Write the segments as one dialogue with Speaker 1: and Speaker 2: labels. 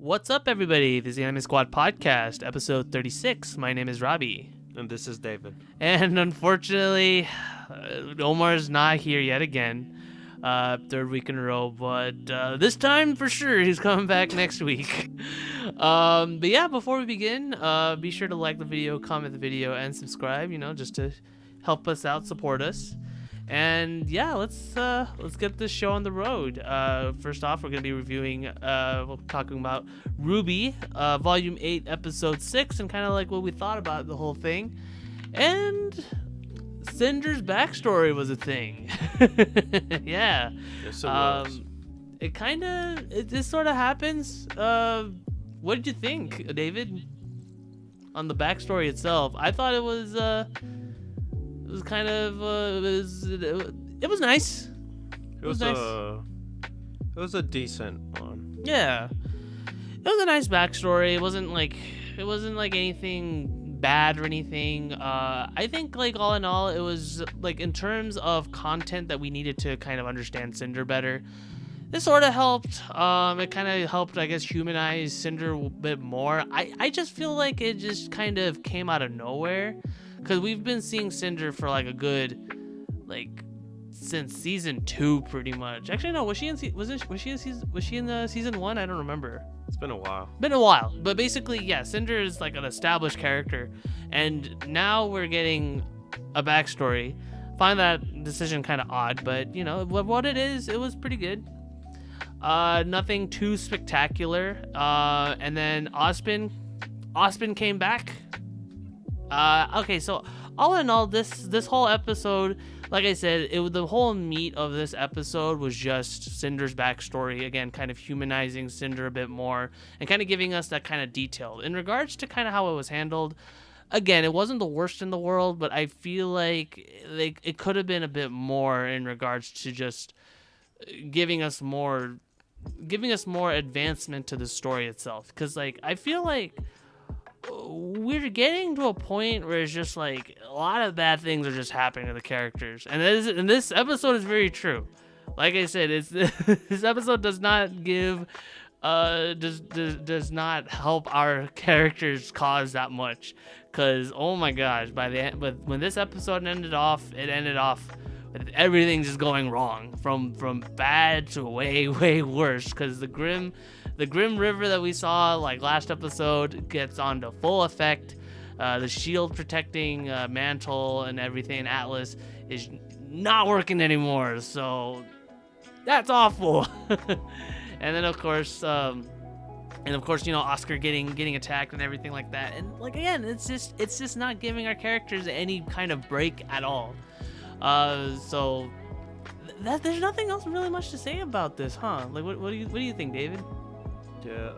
Speaker 1: What's up, everybody? This is the Anime Squad Podcast, episode 36. My name is Robbie.
Speaker 2: And this is David.
Speaker 1: And unfortunately, Omar's not here yet again. Third week in a row, but this time for sure he's coming back next week. But yeah, before we begin, be sure to like the video, comment the video, and subscribe, just to help us out, support us. And yeah, let's get this show on the road. First off, we're gonna be reviewing, talking about RWBY, Volume 8, Episode 6, and kind of like what we thought about the whole thing. And Cinder's backstory was a thing. Yeah.
Speaker 2: Yes, it was.
Speaker 1: This sort of happens. What did you think, David, on the backstory itself? I thought it was nice.
Speaker 2: It was a decent one.
Speaker 1: Yeah, it was a nice backstory. It wasn't like anything bad or anything. I think like all in all, it was like in terms of content that we needed to kind of understand Cinder better. This sort of helped. It kind of helped, I guess, humanize Cinder a bit more. I just feel like it just kind of came out of nowhere. Because we've been seeing Cinder for like a good, since season 2 pretty much. Actually, no, was she in season 1? I don't remember.
Speaker 2: It's been a while.
Speaker 1: But basically, yeah, Cinder is like an established character, and now we're getting a backstory. Find that decision kind of odd, but what it is, it was pretty good. Nothing too spectacular. And then Ozpin came back. Okay, so all in all, this whole episode, like I said, the whole meat of this episode was just Cinder's backstory, again, kind of humanizing Cinder a bit more, and kind of giving us that kind of detail. In regards to kind of how it was handled, again, it wasn't the worst in the world, but I feel like it could have been a bit more in regards to just giving us more advancement to the story itself. Because, I feel like we're getting to a point where it's just like a lot of bad things are just happening to the characters, and this episode is very true. Like I said, this episode does not give does not help our characters cause that much, because oh my gosh, by the end, but when this episode ended off with everything just going wrong, from bad to way worse, because the Grim River that we saw last episode gets on to full effect. The shield protecting mantle and everything, Atlas, is not working anymore, so that's awful. And then of course Oscar getting attacked and everything like that, and again, it's just not giving our characters any kind of break at all. So there's nothing else really much to say about this, huh? What do you think, David?
Speaker 2: Yeah,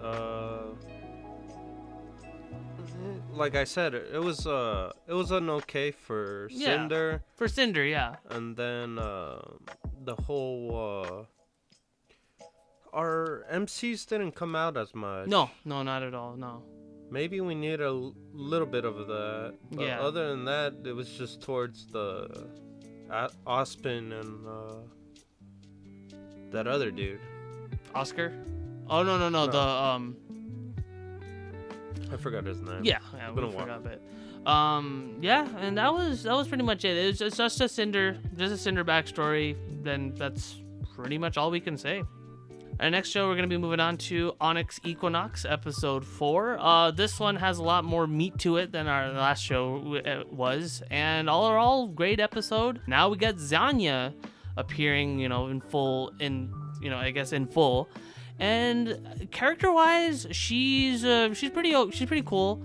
Speaker 2: like I said, it was an okay for Cinder.
Speaker 1: Yeah, for Cinder, yeah.
Speaker 2: And then the whole our MCs didn't come out as much.
Speaker 1: No, not at all. No.
Speaker 2: Maybe we need a little bit of that. But
Speaker 1: yeah.
Speaker 2: Other than that, it was just towards the Ozpin and that other dude.
Speaker 1: Oscar? Oh no. The
Speaker 2: I forgot his name.
Speaker 1: Yeah, we forgot it. Yeah, and that was pretty much it. It's just a Cinder backstory. Then that's pretty much all we can say. Our next show, we're gonna be moving on to Onyx Equinox, episode 4. This one has a lot more meat to it than our last show was, and all great episode. Now we got Zanya appearing, in full. And character-wise, she's pretty cool.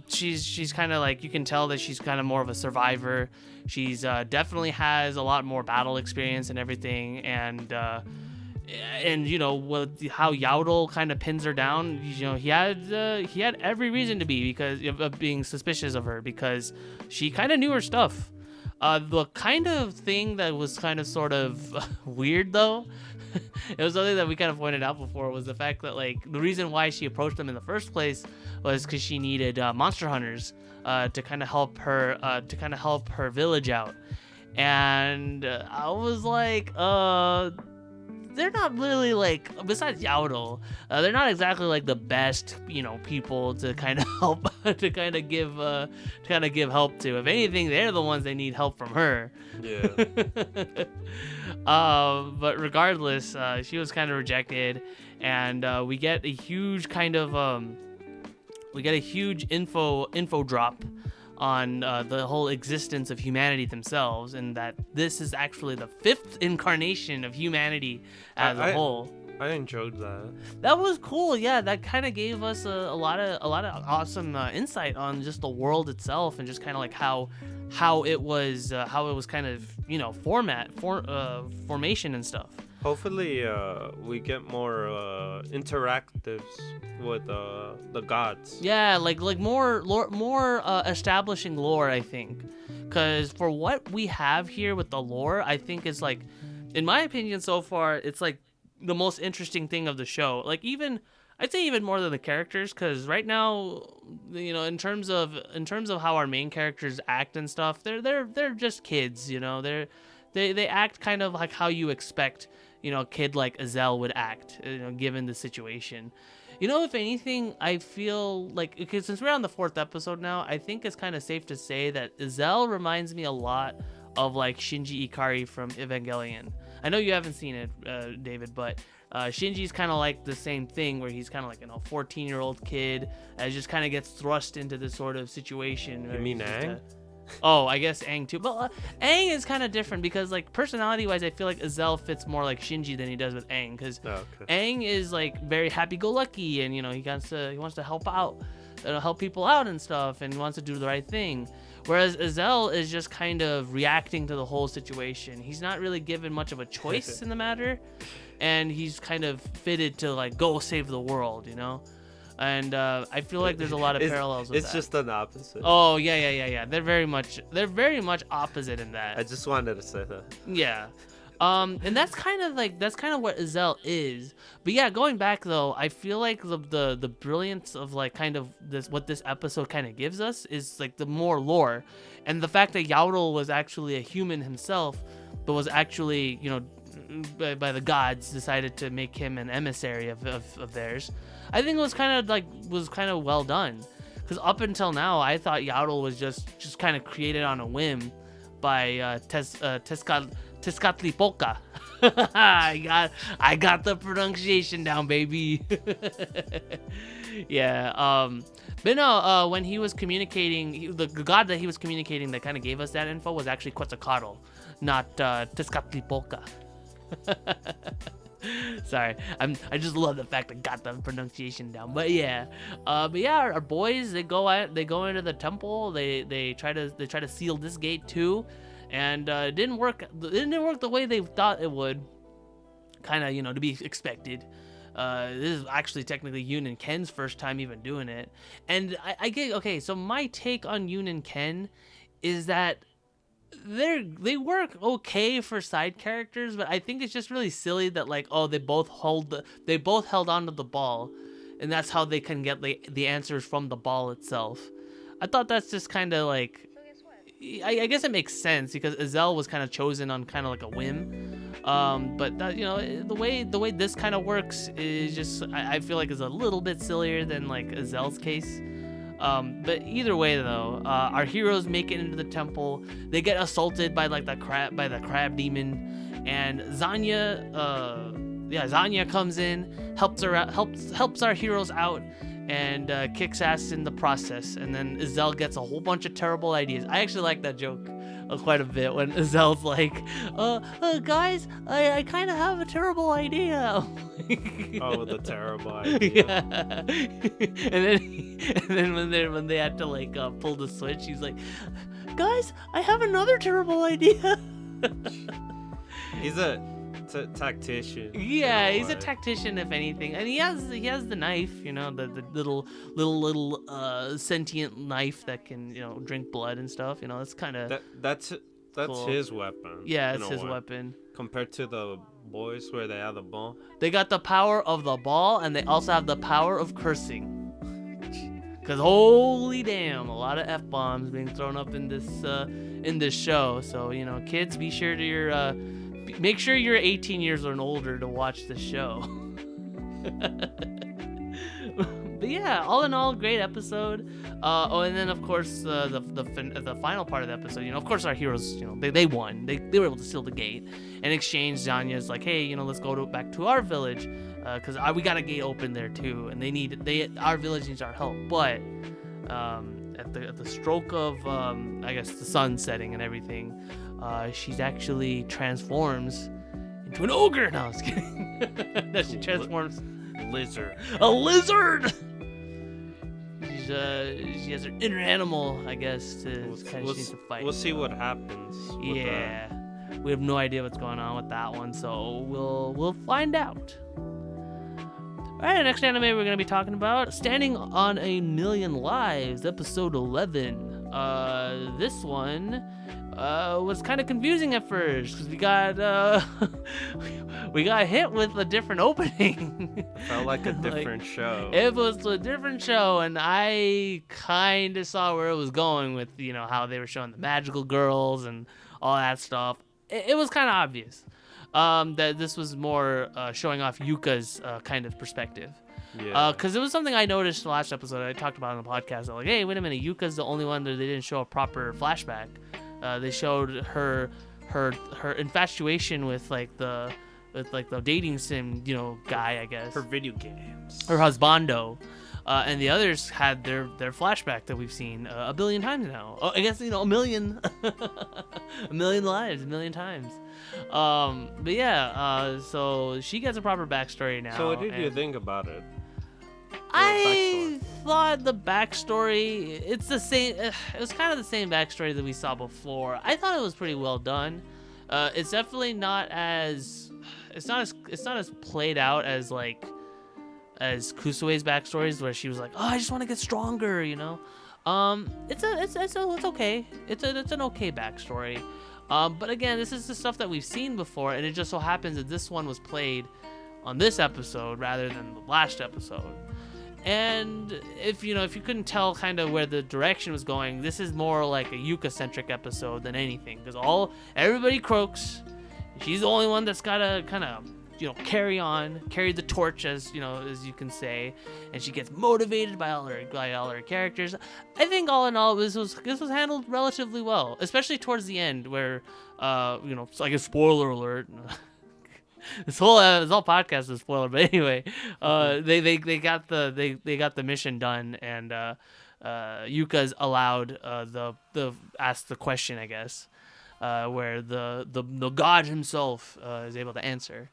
Speaker 1: She's kind of you can tell that she's kind of more of a survivor. She's definitely has a lot more battle experience and everything, and how Yaudel kind of pins her down. He had every reason to be, because of being suspicious of her, because she kind of knew her stuff. The kind of thing that was kind of sort of weird though, it was something that we kind of pointed out before, was the fact that the reason why she approached them in the first place was because she needed monster hunters to kind of help her village out. And I was like, they're not really like, besides Yaoto, they're not exactly like the best, people to kind of help to kind of give help to. If anything, they're the ones they need help from her.
Speaker 2: Yeah.
Speaker 1: But regardless, she was kind of rejected, and we get a huge kind of info drop on the whole existence of humanity themselves, and that this is actually the 5th incarnation of humanity as a whole.
Speaker 2: I enjoyed that.
Speaker 1: That was cool. Yeah, that kind of gave us a lot of awesome insight on just the world itself, and just kind of like how it was kind of formation and stuff.
Speaker 2: Hopefully, we get more interactives with the gods.
Speaker 1: Yeah, like more establishing lore, I think, because for what we have here with the lore, I think is like, in my opinion, so far, it's like the most interesting thing of the show. Like I'd say even more than the characters, because right now, in terms of how our main characters act and stuff, they're just kids. They act kind of like how you expect a kid like Azel would act, given the situation. If anything, I feel like, because since we're on the 4th episode now, I think it's kind of safe to say that Azel reminds me a lot of like Shinji Ikari from Evangelion. I know you haven't seen it, David, but Shinji's kind of like the same thing, where he's kind of like 14-year-old kid that just kind of gets thrust into this sort of situation.
Speaker 2: You mean Aang?
Speaker 1: Oh, I guess Aang too. But Aang is kind of different, because like personality-wise, I feel like Azel fits more like Shinji than he does with Aang, because Aang is like very happy-go-lucky, and he wants to help out, help people out and stuff, and wants to do the right thing. Whereas Azel is just kind of reacting to the whole situation. He's not really given much of a choice in the matter, and he's kind of fitted to like go save the world, And I feel like there's a lot of parallels with that.
Speaker 2: It's just an opposite.
Speaker 1: Oh yeah. They're very much opposite in that.
Speaker 2: I just wanted to say that.
Speaker 1: Yeah. And that's kind of what Azel is. But yeah, going back though, I feel like the brilliance of like kind of what this episode kind of gives us is like the more lore, and the fact that Yaoto was actually a human himself, but was actually by the gods decided to make him an emissary of theirs. I think it was kind of well done, because up until now I thought Yaoto was just kind of created on a whim by Tezcatlipoca. I got the pronunciation down, baby. Yeah. But no, when he was communicating, the god that he was communicating that kind of gave us that info was actually Quetzalcoatl, not Tezcatlipoca. Sorry, I just love the fact I got the pronunciation down. But yeah, our boys, they go into the temple. They try to seal this gate too, and it didn't work. It didn't work the way they thought it would. Kind of, to be expected. This is actually technically Yoon and Ken's first time even doing it, and I get okay. So my take on Yoon and Ken is that they work okay for side characters, but I think it's just really silly that like, oh, they both held onto the ball, and that's how they can get the answers from the ball itself. I thought that's just kind of like, I guess it makes sense because Azel was kind of chosen on kind of like a whim, but that, the way this kind of works is just, I feel like is a little bit sillier than like Azel's case. But either way though, our heroes make it into the temple. They get assaulted by like the crab demon, and Zanya comes in, helps our heroes out, and kicks ass in the process. And then Azel gets a whole bunch of terrible ideas. I actually like that joke quite a bit when Azel's like, guys, I kind of have a terrible idea.
Speaker 2: Oh, the terrible idea.
Speaker 1: Yeah. and then when they had to like pull the switch, he's like, guys, I have another terrible idea.
Speaker 2: He's a tactician.
Speaker 1: Yeah, he's a tactician if anything, and he has the knife, the little sentient knife that can drink blood and stuff. That's kind of
Speaker 2: that's cool. His weapon.
Speaker 1: Yeah, it's his weapon.
Speaker 2: Compared to the boys where they have the ball.
Speaker 1: They got the power of the ball, and they also have the power of cursing. Cause holy damn, a lot of F-bombs being thrown up in this show. So kids, be sure to make sure you're 18 years and older to watch the show. But yeah, all in all, great episode. And then of course the final part of the episode, of course our heroes, they won. They were able to seal the gate. In exchange, Zanya's like, hey, let's go back to our village, because we got a gate open there too, and our village needs our help. But at the stroke of I guess the sun setting and everything, she's actually transforms into an ogre. No, I was kidding. No, she transforms
Speaker 2: lizard.
Speaker 1: A lizard. She has her inner animal, I guess, she needs to fight.
Speaker 2: We'll see what happens.
Speaker 1: Yeah, we have no idea what's going on with that one, so we'll find out. All right, next anime we're gonna be talking about, Standing on a Million Lives, episode 11. This one was kind of confusing at first because we got hit with a different opening.
Speaker 2: Felt like a different show.
Speaker 1: It was a different show, and I kind of saw where it was going with how they were showing the magical girls and all that stuff. It was kind of obvious that this was more showing off Yuka's kind of perspective.
Speaker 2: Yeah.
Speaker 1: Because it was something I noticed the last episode. I talked about on the podcast. I'm like, hey, wait a minute, Yuka's the only one that they didn't show a proper flashback. They showed her infatuation with the dating sim guy, I guess.
Speaker 2: Her video games.
Speaker 1: Her husbando. And the others had their flashback that we've seen a billion times now. I guess a million, a million lives, a million times. But yeah, so she gets a proper backstory now.
Speaker 2: So what did you think about it?
Speaker 1: I thought the backstory, it's the same. It was kind of the same backstory that we saw before. I thought it was pretty well done. It's definitely not as played out as Kusue's backstories, where she was like, oh, I just want to get stronger, It's okay. It's an okay backstory. But again, this is the stuff that we've seen before, and it just so happens that this one was played on this episode rather than the last episode. And if you couldn't tell kind of where the direction was going, this is more like a Yuka-centric episode than anything, because everybody croaks. She's the only one that's gotta kind of carry the torch, as you can say, and she gets motivated by all her characters. I think all in all, this was handled relatively well, especially towards the end, where I guess spoiler alert. This whole podcast is spoiler, but anyway, they got the mission done, and Yuka's allowed the ask the question, I guess, where the god himself is able to answer.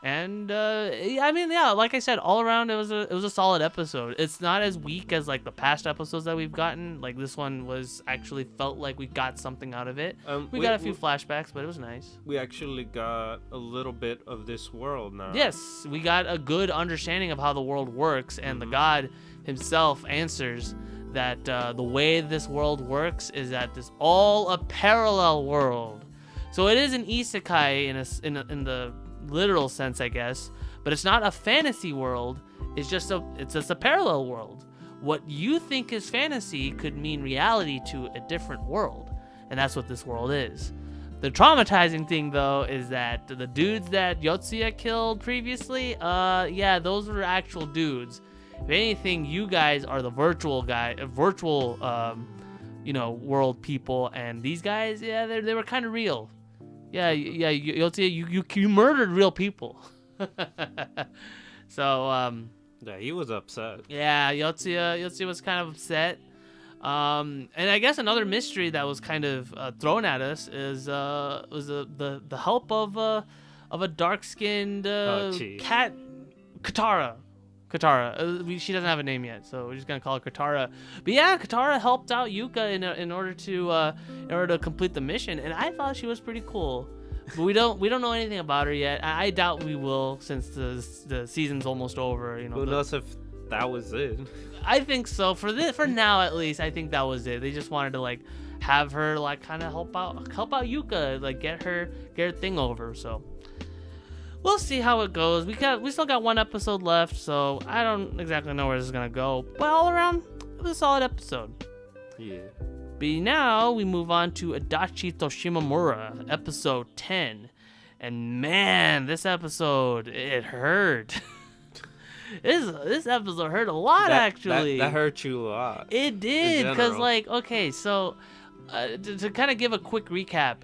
Speaker 1: And like I said, all around it was a solid episode. It's not as weak as the past episodes that we've gotten. This one actually felt like we got something out of it. We got a few flashbacks, but it was nice.
Speaker 2: We actually got a little bit of this world now.
Speaker 1: Yes, we got a good understanding of how the world works, and the god himself answers that the way this world works is that it's all a parallel world. So it is an isekai in the literal sense, I guess, but it's not a fantasy world. It's just a parallel world. What you think is fantasy could mean reality to a different world, and that's what this world is. The traumatizing thing, though, is that the dudes that Yotsuya killed previously, those were actual dudes. If anything, you guys are the virtual world people, and these guys, they were kind of real. Yeah, Yotsuya, you murdered real people. So,
Speaker 2: yeah, he was upset.
Speaker 1: Yeah, Yotsuya was kind of upset. And I guess another mystery that was kind of thrown at us was the help of a dark-skinned cat, Katara. She doesn't have a name yet, so we're just gonna call her Katara. But yeah, Katara helped out Yuka in order to complete the mission, and I thought she was pretty cool. But we don't know anything about her yet. I doubt we will, since the season's almost over. Who
Speaker 2: knows if that was it?
Speaker 1: I think so. For now, at least, I think that was it. They just wanted to have her kind of help out Yuka, get her thing over. So we'll see how it goes. We still got one episode left, so I don't exactly know where this is gonna go. But all around, it was a solid episode.
Speaker 2: Yeah.
Speaker 1: But now we move on to Adachi to Shimamura, episode 10. And man, this episode, it hurt. This episode hurt a lot, actually.
Speaker 2: That hurt you a lot.
Speaker 1: It did, because, like, okay, so to kind of give a quick recap,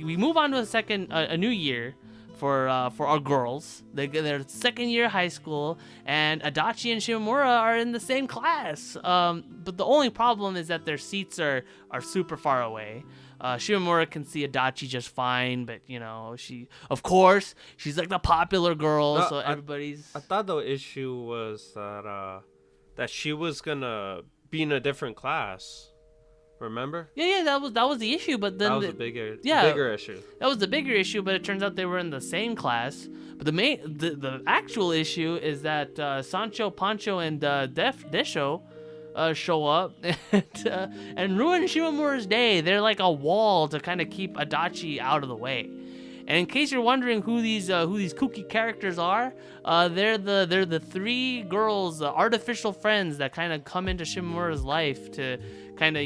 Speaker 1: we move on to a new year for our girls. They're second year high school, and Adachi and Shimamura are in the same class. But the only problem is that their seats are super far away. Shimamura can see Adachi just fine, but she's like the popular girl, so everybody's.
Speaker 2: I thought the issue was that she was gonna be in a different class. Remember?
Speaker 1: Yeah, that was the issue, but then
Speaker 2: that was the bigger issue.
Speaker 1: That was the bigger issue, but it turns out they were in the same class. But the actual issue is that Sancho, Pancho, and Desho show up and ruin Shimamura's day. They're like a wall to kind of keep Adachi out of the way. And in case you're wondering who these kooky characters are, they're the three girls, artificial friends that kind of come into Shimamura's life to kind of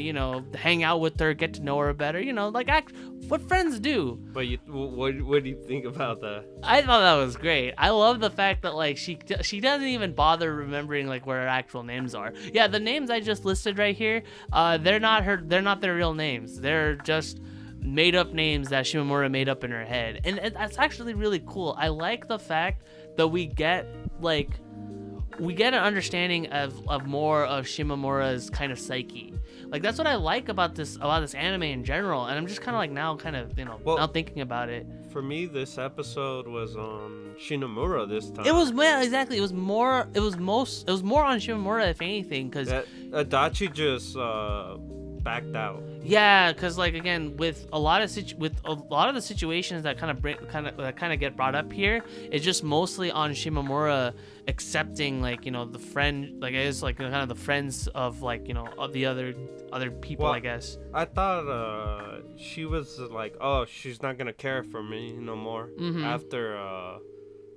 Speaker 1: hang out with her, get to know her better, like what friends do.
Speaker 2: But what do you think about that?
Speaker 1: I thought that was great. I love the fact that like she doesn't even bother remembering like what her actual names are. Yeah, the names I just listed right here, they're not their real names. They're just made up names that Shimamura made up in her head, and that's actually really cool. I like the fact that we get an understanding of more of Shimamura's kind of psyche. Like that's what I like about this anime in general, and I'm just kind of like now now thinking about it.
Speaker 2: For me, this episode was on Shimamura this time.
Speaker 1: It was exactly. It was more on Shimamura if anything, because
Speaker 2: Adachi just backed out.
Speaker 1: Yeah, because like again, with a lot of the situations that kind of get brought up here, it's just mostly on Shimamura accepting the friend, like I guess like kind of the friends of of the other people. Well, I guess
Speaker 2: I thought she was like, oh, she's not gonna care for me no more after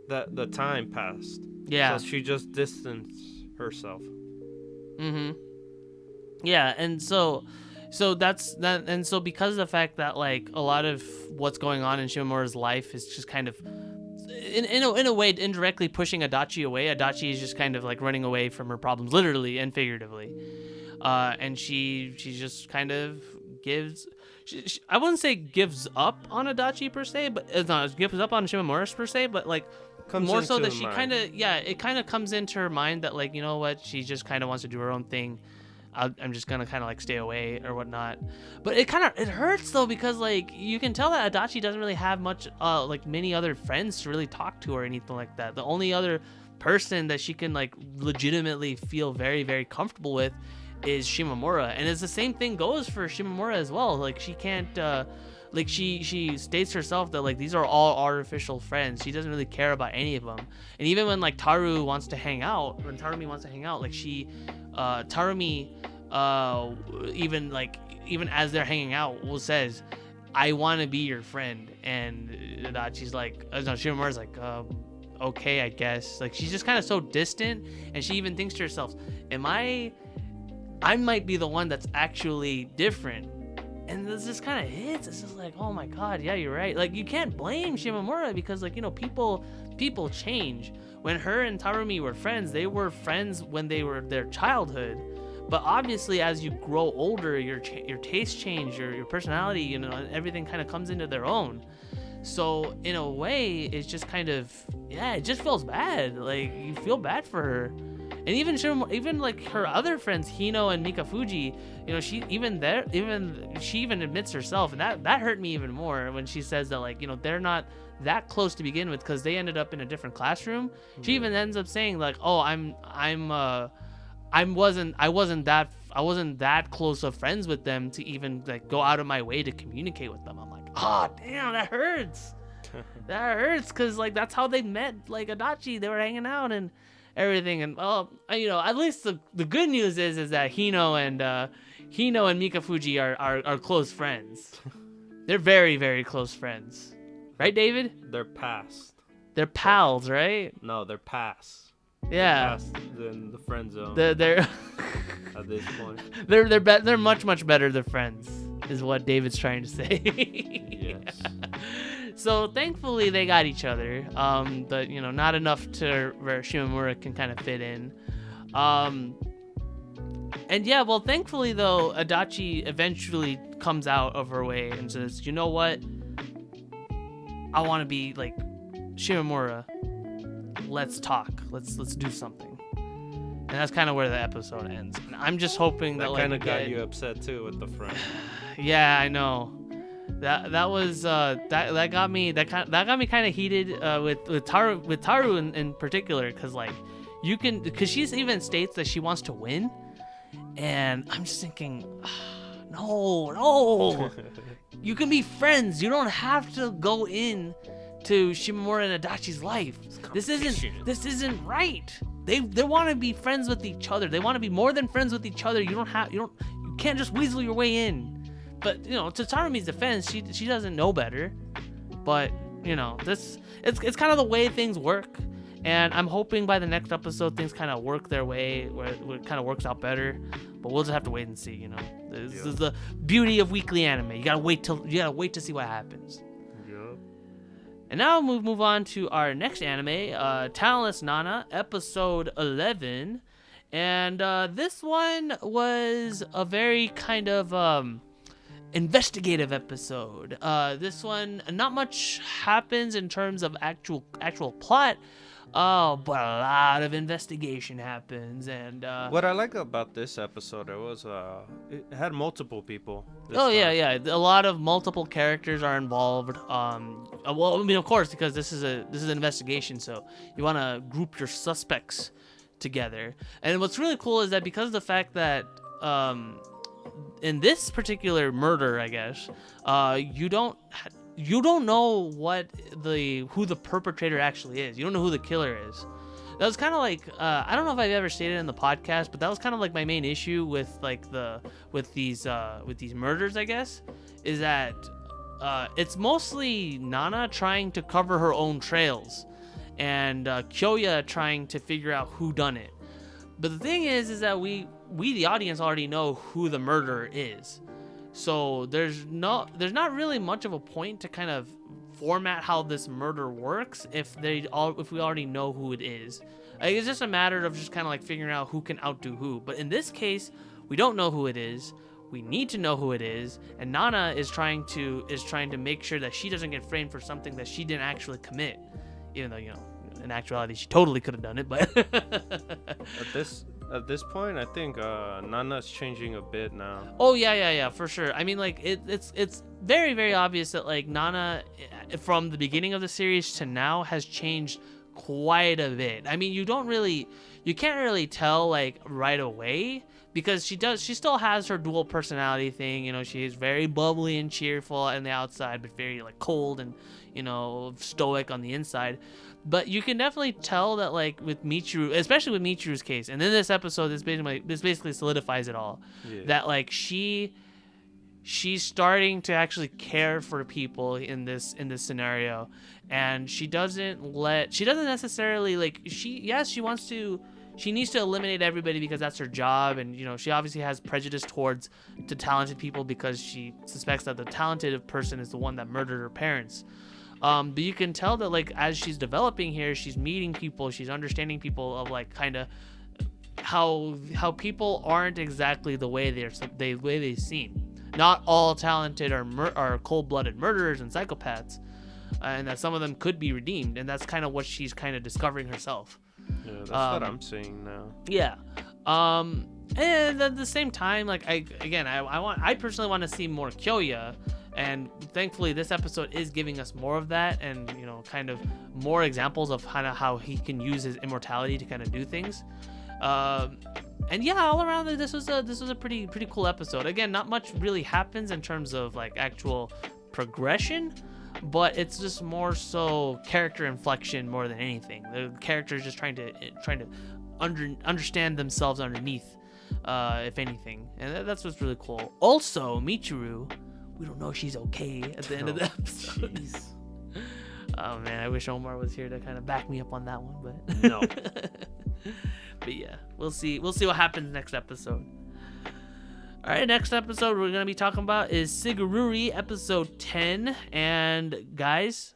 Speaker 2: the time passed.
Speaker 1: Yeah,
Speaker 2: so she just distanced herself.
Speaker 1: Yeah, and so that's that, and so because of the fact that like a lot of what's going on in Shimamura's life is just kind of in a way indirectly pushing Adachi away. Adachi is just kind of like running away from her problems, literally and figuratively, and she just kind of gives. I wouldn't say gives up on Adachi per se, but it's not gives up on Shimamura per se, but like more so that she it kind of comes into her mind that like what, she just kind of wants to do her own thing. I'm just gonna kind of like stay away or whatnot, but it hurts though, because like you can tell that Adachi doesn't really have much like many other friends to really talk to or anything like that. The only other person that she can like legitimately feel very, very comfortable with is Shimamura, and it's the same thing goes for Shimamura as well. Like she can't like she states herself that like these are all artificial friends. She doesn't really care about any of them. And even when like Tarumi wants to hang out, like Tarumi even as they're hanging out says, I want to be your friend, and Adachi's like, Shimamura's like, okay, I guess. Like she's just kind of so distant, and she even thinks to herself, I might be the one that's actually different. And this just kind of hits. It's just like, oh my god, yeah, you're right. Like you can't blame Shimamura, because like people change. When her and Tarumi were friends, they were friends when they were their childhood. But obviously, as you grow older, your tastes change, your personality, and everything kind of comes into their own. So in a way, it's just kind of it just feels bad. Like you feel bad for her. And even like her other friends, Hino and Mikafuji, she even admits herself, and that hurt me even more when she says that like they're not that close to begin with because they ended up in a different classroom. She even ends up saying like, oh, I wasn't that close of friends with them to even like go out of my way to communicate with them. I'm like, oh damn, that hurts. That hurts, because like that's how they met. Like Adachi, they were hanging out and everything, and well, at least the good news is that Hino and Mikafuji are close friends. They're very, very close friends, right, David?
Speaker 2: They're past.
Speaker 1: They're pals, right?
Speaker 2: No, they're past.
Speaker 1: Yeah.
Speaker 2: They're in the friend zone.
Speaker 1: They're
Speaker 2: at this point.
Speaker 1: They're much, much better than friends, is what David's trying to say.
Speaker 2: Yes.
Speaker 1: So thankfully they got each other, but not enough to where Shimamura can kind of fit in. And yeah, well, thankfully though, Adachi eventually comes out of her way and says, you know what, I want to be like Shimamura, let's talk, let's do something. And that's kind of where the episode ends. And I'm just hoping that
Speaker 2: kind of got you upset too with the friend.
Speaker 1: Yeah, I know. That was that got me kind of heated with Taru in particular, because she even states that she wants to win, and I'm just thinking, no, you can be friends. You don't have to go in to Shimamura and Adachi's life. This isn't right. They want to be friends with each other. They want to be more than friends with each other. You can't just weasel your way in. But to Tarumi's defense, she doesn't know better. But it's kind of the way things work, and I'm hoping by the next episode things kind of work their way where it kind of works out better. But we'll just have to wait and see. This is the beauty of weekly anime. You gotta wait to see what happens. And now we'll move on to our next anime, Talentless Nana, episode 11. And this one was a very kind of investigative episode. This one, not much happens in terms of actual plot, but a lot of investigation happens. And
Speaker 2: what I like about this episode, it had multiple people.
Speaker 1: Yeah, a lot of multiple characters are involved. Well, I mean, of course, because this is an investigation, so you want to group your suspects together. And what's really cool is that because of the fact that in this particular murder, I guess, you don't know who the perpetrator actually is. You don't know who the killer is. That was kind of like I don't know if I've ever stated in the podcast, but that was kind of like my main issue with these murders, I guess, is that it's mostly Nana trying to cover her own trails, and Kyoya trying to figure out who done it. But the thing is that we the audience already know who the murderer is. So there's not really much of a point to kind of format how this murder works if we already know who it is. Like, it's just a matter of just kind of like figuring out who can outdo who. But in this case, we don't know who it is. We need to know who it is, and Nana is trying to make sure that she doesn't get framed for something that she didn't actually commit, even though in actuality she totally could have done it. But
Speaker 2: at this point, I think Nana's changing a bit now.
Speaker 1: Oh yeah, for sure. I mean, like it's very, very obvious that like Nana, from the beginning of the series to now, has changed quite a bit. I mean, you can't really tell like right away, because she still has her dual personality thing. She's very bubbly and cheerful on the outside, but very like cold and stoic on the inside. But you can definitely tell that, like, with Michiru, especially with Michiru's case, and then this episode, this basically solidifies it all. Yeah. That like she's starting to actually care for people in this scenario, and she doesn't necessarily like she needs to eliminate everybody because that's her job, and she obviously has prejudice towards the talented people because she suspects that the talented person is the one that murdered her parents. But you can tell that like as she's developing here, she's meeting people, she's understanding people of like kind of how people aren't exactly the way they seem. Not all talented are cold-blooded murderers and psychopaths, and that some of them could be redeemed, and that's kind of what she's kind of discovering herself.
Speaker 2: Yeah, that's what I'm seeing now.
Speaker 1: Yeah. And at the same time, like I personally want to see more Kyoya. And thankfully, this episode is giving us more of that, and kind of more examples of kind of how he can use his immortality to kind of do things. And yeah, all around, this was a pretty cool episode. Again, not much really happens in terms of like actual progression, but it's just more so character inflection more than anything. The characters just trying to understand themselves underneath, if anything, and that's what's really cool. Also, Michiru. We don't know if she's okay at the end of the episode. Jeez. Oh man, I wish Omar was here to kind of back me up on that one, but
Speaker 2: no.
Speaker 1: But yeah, we'll see what happens next episode. All right, next episode we're gonna be talking about is Sigurdrifa episode 10, and guys,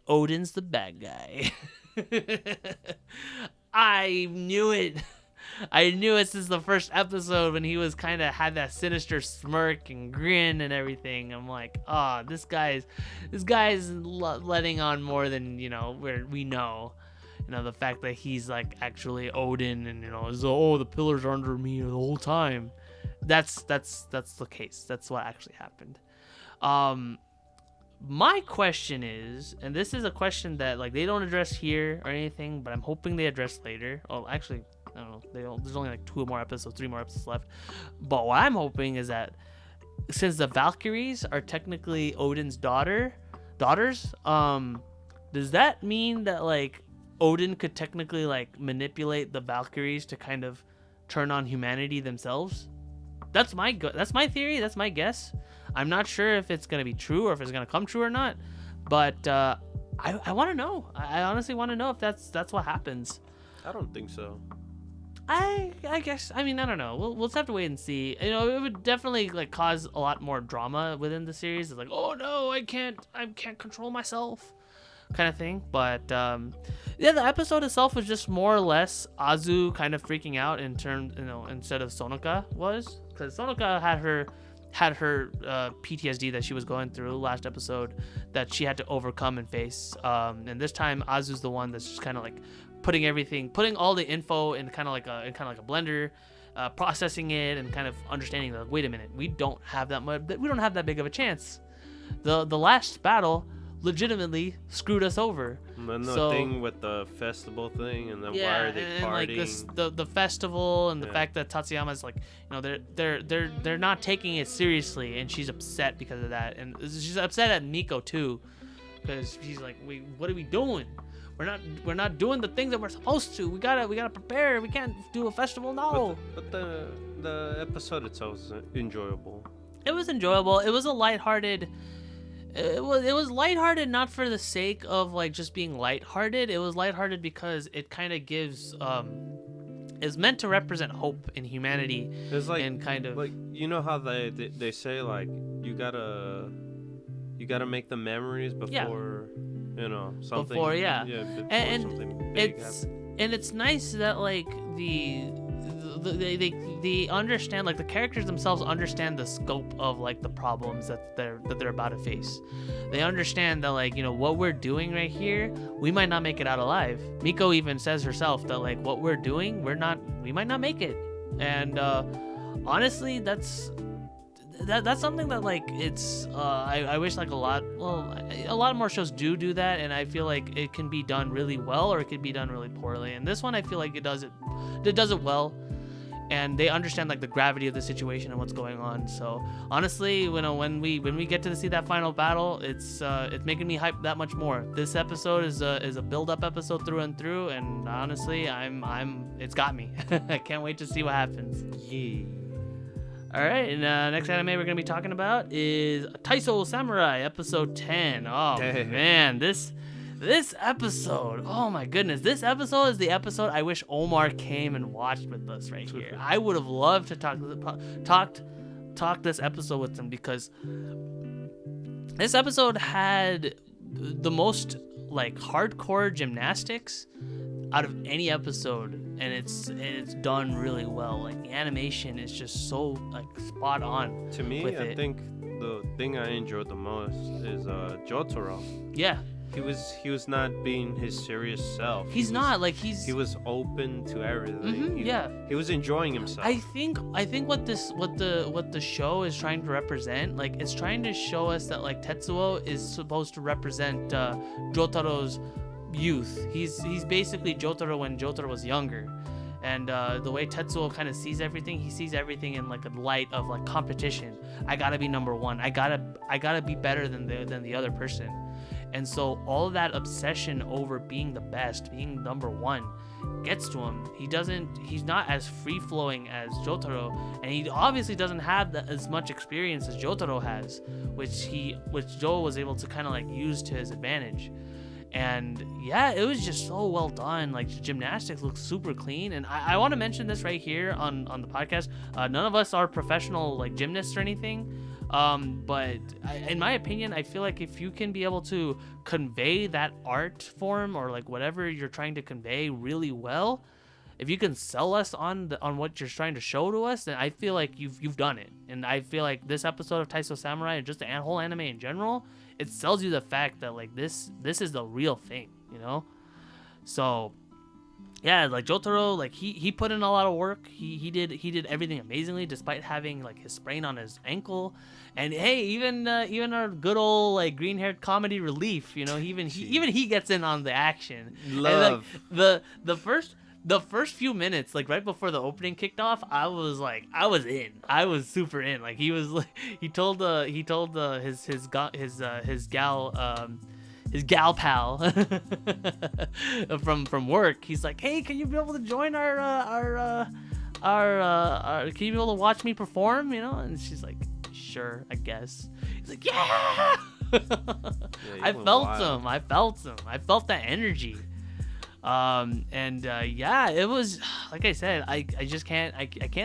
Speaker 1: Odin's the bad guy. I knew it. I knew it since the first episode when he was kind of had that sinister smirk and grin and everything. I'm like, oh, this guy's letting on more than we know. The fact that he's like actually Odin and is the pillars are under me the whole time. That's the case. That's what actually happened. My question is, and this is a question that like they don't address here or anything, but I'm hoping they address later. Oh, actually, I don't know. There's only like 3 more episodes left. But what I'm hoping is that since the Valkyries are technically Odin's daughters, does that mean that like Odin could technically like manipulate the Valkyries to kind of turn on humanity themselves? That's my theory. That's my guess. I'm not sure if it's gonna be true or if it's gonna come true or not. But I want to know. I honestly want to know if that's what happens.
Speaker 2: I don't think so.
Speaker 1: I guess. I mean, I don't know. We'll just have to wait and see. It would definitely like cause a lot more drama within the series. It's like, oh no, I can't control myself, kind of thing. But yeah, the episode itself was just more or less Azu kind of freaking out in terms, instead of Sonoka was, because Sonoka had her PTSD that she was going through last episode that she had to overcome and face. And this time Azu's the one that's just kind of like putting all the info in kind of like a blender, processing it and kind of understanding that, wait a minute, we don't have that big of a chance. The last battle legitimately screwed us over.
Speaker 2: And then the thing with the festival thing, and then why are they partying?
Speaker 1: Like the festival and the fact that Tatsuyama's like, they're not taking it seriously, and she's upset because of that, and she's upset at Nico too, because she's like, what are we doing? We're not doing the things that we're supposed to. We gotta prepare. We can't do a festival now.
Speaker 2: But the episode itself was enjoyable.
Speaker 1: It was enjoyable. It was a lighthearted. It was lighthearted not for the sake of like just being lighthearted. It was lighthearted because it kind of gives is meant to represent hope in humanity.
Speaker 2: It's like,
Speaker 1: and kind of
Speaker 2: like, how they say like you gotta make the memories before something.
Speaker 1: Before,
Speaker 2: and something big happens.
Speaker 1: And it's nice that like they understand, like the characters themselves understand the scope of like the problems that they're about to face. They understand that like what we're doing right here, we might not make it out alive. Miko even says herself that like what we're doing, we might not make it. And honestly, that's something that like it's I wish like a lot more shows do that, and I feel like it can be done really well or it could be done really poorly. And this one I feel like it does it well, and they understand like the gravity of the situation and what's going on. So honestly, when we get to see that final battle, it's making me hype that much more. This episode is a build-up episode through and through, and honestly it's got me. I can't wait to see what happens.
Speaker 2: Yeah.
Speaker 1: All right, and next anime we're going to be talking about is Taisō-Zamurai, episode 10. Oh, man, this episode, oh my goodness. This episode is the episode I wish Omar came and watched with us right here. I would have loved to talk this episode with him, because this episode had the most like hardcore gymnastics out of any episode, and it's done really well. Like the animation is just so like spot on.
Speaker 2: To me, I think the thing I enjoyed the most is Jotaro.
Speaker 1: Yeah.
Speaker 2: He was not being his serious self.
Speaker 1: He was
Speaker 2: open to everything.
Speaker 1: Mm-hmm,
Speaker 2: he was enjoying himself.
Speaker 1: I think what the show is trying to represent, like it's trying to show us that like Tetsuo is supposed to represent Jotaro's youth. He's basically Jotaro when Jotaro was younger, and the way Tetsuo kind of sees everything, he sees everything in like a light of like competition. I gotta be number one. I gotta be better than the other person. And so all of that obsession over being the best, being number one, gets to him. He's not as free flowing as Jotaro, and he obviously doesn't have as much experience as Jotaro has, which Joe was able to kind of like use to his advantage. And yeah, it was just so well done. Like, the gymnastics looked super clean. And I want to mention this right here on the podcast. None of us are professional like gymnasts or anything. But in my opinion, I feel like if you can be able to convey that art form or like whatever you're trying to convey really well, if you can sell us on what you're trying to show to us, then I feel like you've done it. And I feel like this episode of Taisō-Zamurai and just the whole anime in general, it sells you the fact that like this is the real thing, you know? So yeah, like Jotaro, like he put in a lot of work. He did everything amazingly despite having like his sprain on his ankle. And hey, even our good old like green-haired comedy relief, you know, even he gets in on the action.
Speaker 2: Love.
Speaker 1: And, like, the first few minutes, like right before the opening kicked off, I was in. I was super in. Like he was like he told his gal pal from work. He's like, hey, can you be able to join our can you be able to watch me perform? You know, and she's like, sure, I guess. He's like, yeah. I felt him. I felt that energy. Yeah, it was, like I said, I just can't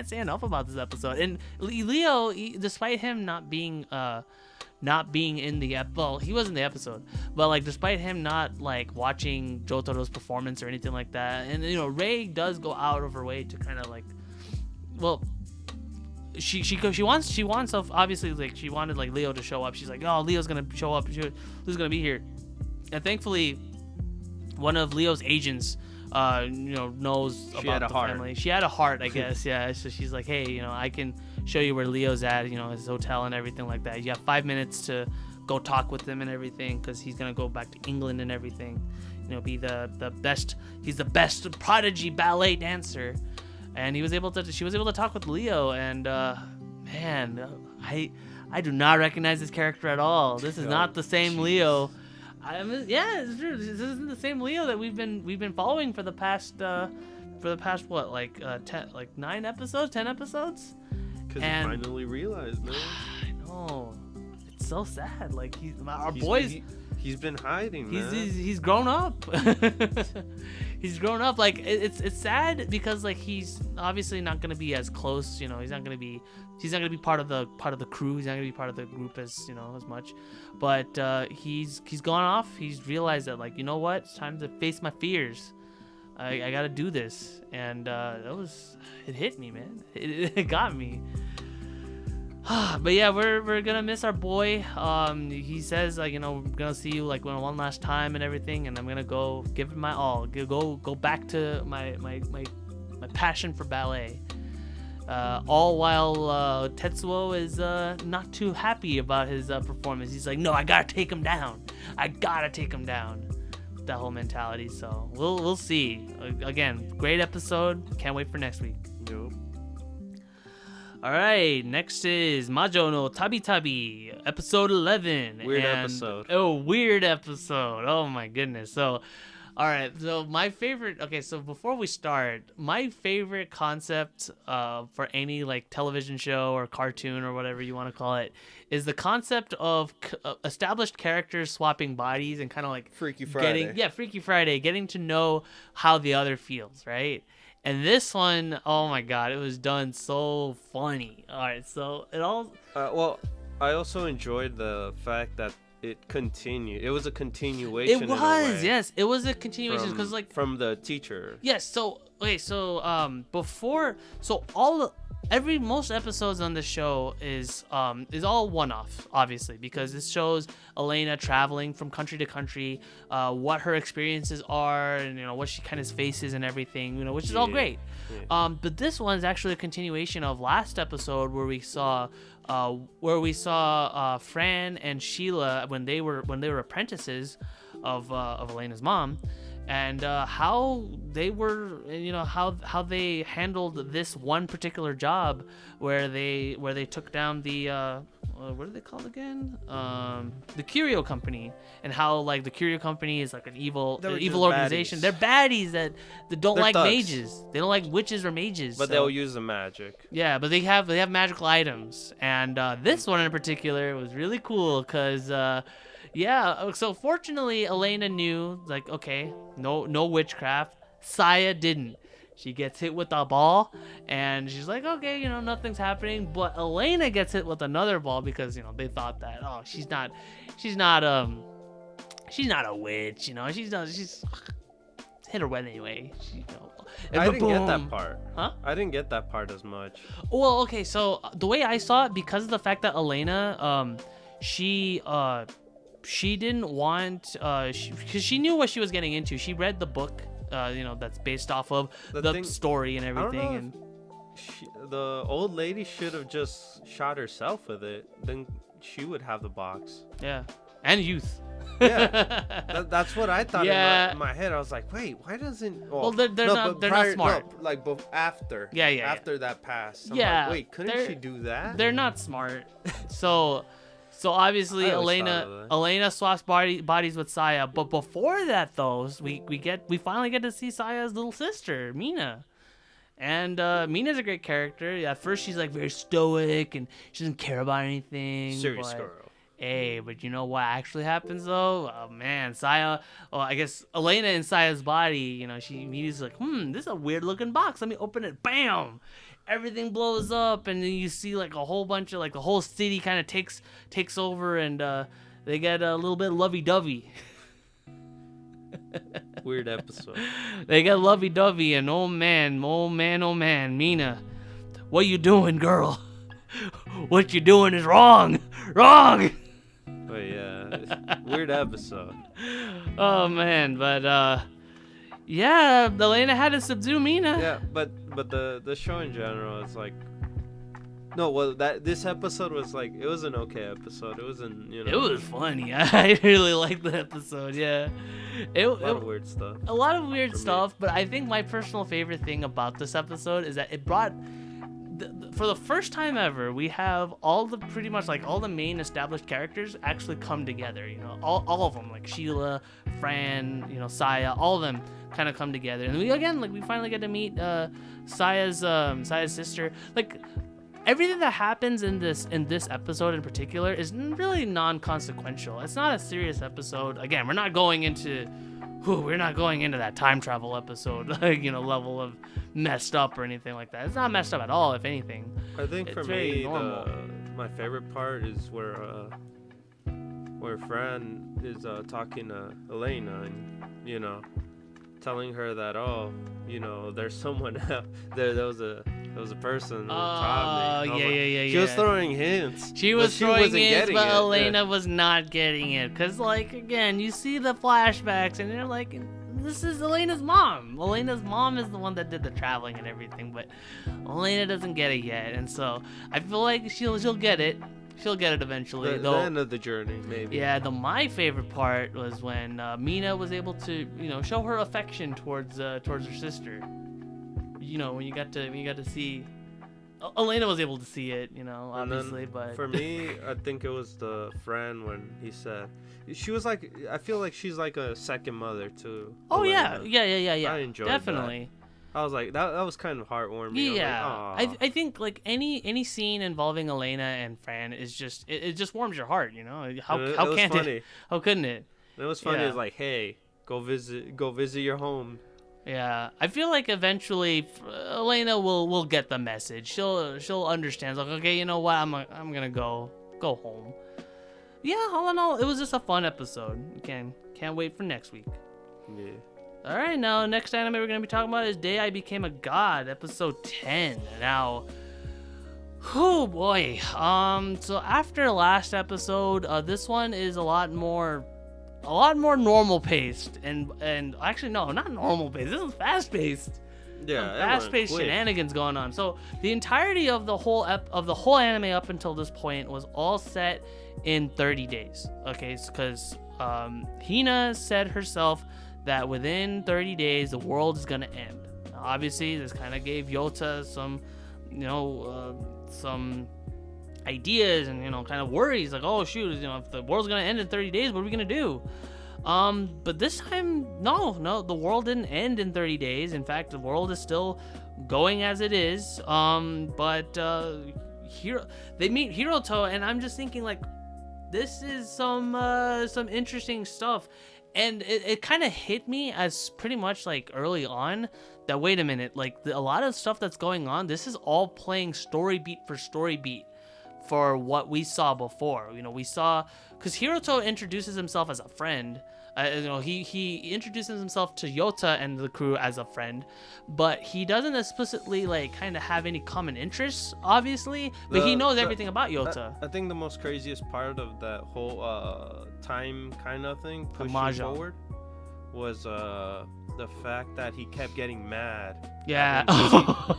Speaker 1: say enough about this episode. And Leo, despite him not being in the well, he was in the episode, but like despite him not like watching Jotaro's performance or anything like that, and you know, Rei does go out of her way to kind of like, well, she wants obviously, like she wanted like Leo to show up. She's like, oh, Leo's gonna show up, Leo's gonna be here, and thankfully one of Leo's agents knows about the family. She had a heart, I guess. Yeah, so she's like, hey, you know, I can show you where Leo's at, you know, his hotel and everything like that. You have 5 minutes to go talk with him and everything, because he's gonna go back to England and everything, you know, be the best. He's the best prodigy ballet dancer. And she was able to talk with Leo, and man, I do not recognize this character at all. This is not the same Leo. Yeah, it's true. This isn't the same Leo that we've been following for the past what, like 10 episodes.
Speaker 2: Because he finally realized, man.
Speaker 1: I know, it's so sad. Like he's been hiding, man. He's grown up. He's grown up. Like it's sad because like he's obviously not gonna be as close. You know, he's not gonna be part of the crew. He's not gonna be part of the group as much. But he's gone off. He's realized that, like, you know what? It's time to face my fears. I gotta do this. And it hit me, man. It got me. But yeah, we're gonna miss our boy. He says, like, you know, we're gonna see you like one last time and everything, and I'm gonna go give it my all. Go back to my passion for ballet. All while Tetsuo is not too happy about his performance. He's like, no, I gotta take him down. That whole mentality. So we'll see. Again, great episode. Can't wait for next week.
Speaker 2: Nope.
Speaker 1: All right, next is Majo no Tabitabi, episode 11.
Speaker 2: Weird episode.
Speaker 1: Oh my goodness. So, all right, so so before we start, my favorite concept for any like television show or cartoon or whatever you want to call it is the concept of established characters swapping bodies and kind of like
Speaker 2: Freaky Friday,
Speaker 1: getting to know how the other feels, right? And this one, oh my god, it was done so funny. All right, so it all.
Speaker 2: Well, I also enjoyed the fact that it continued. It was a continuation.
Speaker 1: It was, yes, it was a continuation because like
Speaker 2: from the teacher.
Speaker 1: Yes. So okay. So most episodes on the show is all one-off, obviously, because this shows Elaina traveling from country to country, what her experiences are, and you know what she kind of faces and everything, you know, which is all great. Yeah. But this one is actually a continuation of last episode where we saw Fran and Sheila when they were apprentices of Elena's mom. And how they were, you know, how they handled this one particular job where they took down the what are they called again? The Curio Company, and how like the Curio Company is like an evil organization.
Speaker 2: Baddies.
Speaker 1: They're baddies that don't
Speaker 2: They're
Speaker 1: like
Speaker 2: thugs.
Speaker 1: mages. They don't like witches or mages.
Speaker 2: But
Speaker 1: so-
Speaker 2: they'll use the magic.
Speaker 1: Yeah, but they have magical items, and this one in particular was really cool because so fortunately Elaina knew like okay, no witchcraft. Saya didn't. She gets hit with a ball, and she's like, okay, nothing's happening. But Elaina gets hit with another ball because they thought that she's not a witch, she's hit her with anyway.
Speaker 2: I didn't get that part.
Speaker 1: Huh?
Speaker 2: I didn't get that part as much.
Speaker 1: Well, okay, so the way I saw it, because of the fact that Elaina, she didn't want, because she knew what she was getting into. She read the book. That's based off of the story and everything. And
Speaker 2: the old lady should have just shot herself with it. Then she would have the box.
Speaker 1: Yeah, and youth.
Speaker 2: Yeah, that's what I thought
Speaker 1: Yeah.
Speaker 2: in my head. I was like, wait, why doesn't?
Speaker 1: Well, they're not smart.
Speaker 2: No, like after.
Speaker 1: Yeah.
Speaker 2: After that pass. I'm
Speaker 1: Yeah,
Speaker 2: like, wait, couldn't she do that?
Speaker 1: They're not smart. So obviously
Speaker 2: I always thought of that.
Speaker 1: Elaina swaps bodies with Saya, but before that though, we finally get to see Saya's little sister, Mina. And Mina's a great character. At first she's like very stoic and she doesn't care about anything.
Speaker 2: Serious
Speaker 1: but,
Speaker 2: girl.
Speaker 1: Hey, but you know what actually happens though? Oh man, Saya. Oh, I guess Elaina in Saya's body. She immediately like, this is a weird looking box. Let me open it. Bam. Everything blows up, and then you see like a whole bunch of like the whole city kind of takes over, and they get a little bit lovey-dovey.
Speaker 2: Weird episode.
Speaker 1: They get lovey-dovey, and oh man, Mina, what you doing, girl? What you doing is wrong.
Speaker 2: But yeah, weird episode.
Speaker 1: Oh man, but yeah, Elaina had to subdue Mina.
Speaker 2: Yeah, but the show in general is like, this episode was like, it was an okay episode. It wasn't,
Speaker 1: It was funny. I really liked the episode. Yeah,
Speaker 2: a lot of weird stuff.
Speaker 1: A lot of weird stuff, but I think my personal favorite thing about this episode is that it brought. For the first time ever, we have pretty much all the main established characters actually come together. All of them, like Sheila, Fran, Saya, all of them kind of come together, and we finally get to meet Saya's sister. Like everything that happens in this episode in particular is really non-consequential. It's not a serious episode. Again, we're not going into that time travel episode, level of messed up or anything like that. It's not messed up at all, if anything.
Speaker 2: I think
Speaker 1: it's
Speaker 2: for
Speaker 1: very
Speaker 2: me,
Speaker 1: normal.
Speaker 2: my favorite part is where Fran is talking to Elaina and, telling her that, there's someone else. There was a person who taught me. I was
Speaker 1: Yeah.
Speaker 2: She was throwing hints.
Speaker 1: She was throwing
Speaker 2: wasn't
Speaker 1: hints,
Speaker 2: getting
Speaker 1: but
Speaker 2: it.
Speaker 1: Elaina was not getting it. Because, again, you see the flashbacks, and you're like, this is Elena's mom. Elena's mom is the one that did the traveling and everything, but Elaina doesn't get it yet. And so I feel like she'll get it. She'll get it eventually.
Speaker 2: The end of the journey, maybe.
Speaker 1: Yeah, my favorite part was when Mina was able to, show her affection towards her sister. When you got to see, Elaina was able to see it, obviously. But
Speaker 2: for me, I think it was the friend when he said she was like, I feel like she's like a second mother to Elaina.
Speaker 1: Yeah.
Speaker 2: I enjoyed
Speaker 1: definitely.
Speaker 2: that. I was like, that was kind of heartwarming.
Speaker 1: Yeah, I think any scene involving Elaina and Fran is just it just warms your heart. How can't it? How couldn't it?
Speaker 2: It was funny.
Speaker 1: Yeah.
Speaker 2: It's like, hey, go visit your home.
Speaker 1: Yeah, I feel like eventually Elaina will get the message. She'll understand. Like, okay, you know what? I'm gonna go home. Yeah, all in all, it was just a fun episode. Can't wait for next week.
Speaker 2: Yeah.
Speaker 1: All right, now next anime we're gonna be talking about is Day I Became a God, episode 10. Now, oh boy. So after last episode, this one is a lot more normal paced, and actually no, not normal paced. This is fast paced.
Speaker 2: Yeah,
Speaker 1: Fast paced shenanigans going on. So the entirety of the whole anime up until this point was all set in 30 days. Okay, because Hina said herself that within 30 days the world is gonna end. Now, obviously, this kind of gave Yota some ideas and, you know, kind of worries like, oh shoot, you know, if the world's gonna end in 30 days, what are we gonna do? But this time, no, the world didn't end in 30 days. In fact, the world is still going as it is. But they meet Hiroto, and I'm just thinking like, this is some interesting stuff. And it kind of hit me as pretty much like early on that, wait a minute, like a lot of stuff that's going on, this is all playing story beat for story beat for what we saw before. You know, we saw, because Hiroto introduces himself as a friend. You know, he introduces himself to Yota and the crew as a friend, but he doesn't explicitly like kind of have any common interests, obviously. But he knows everything about Yota.
Speaker 2: I think the most craziest part of that whole time kind of thing pushing
Speaker 1: Majo
Speaker 2: forward was the fact that he kept getting mad.
Speaker 1: Yeah,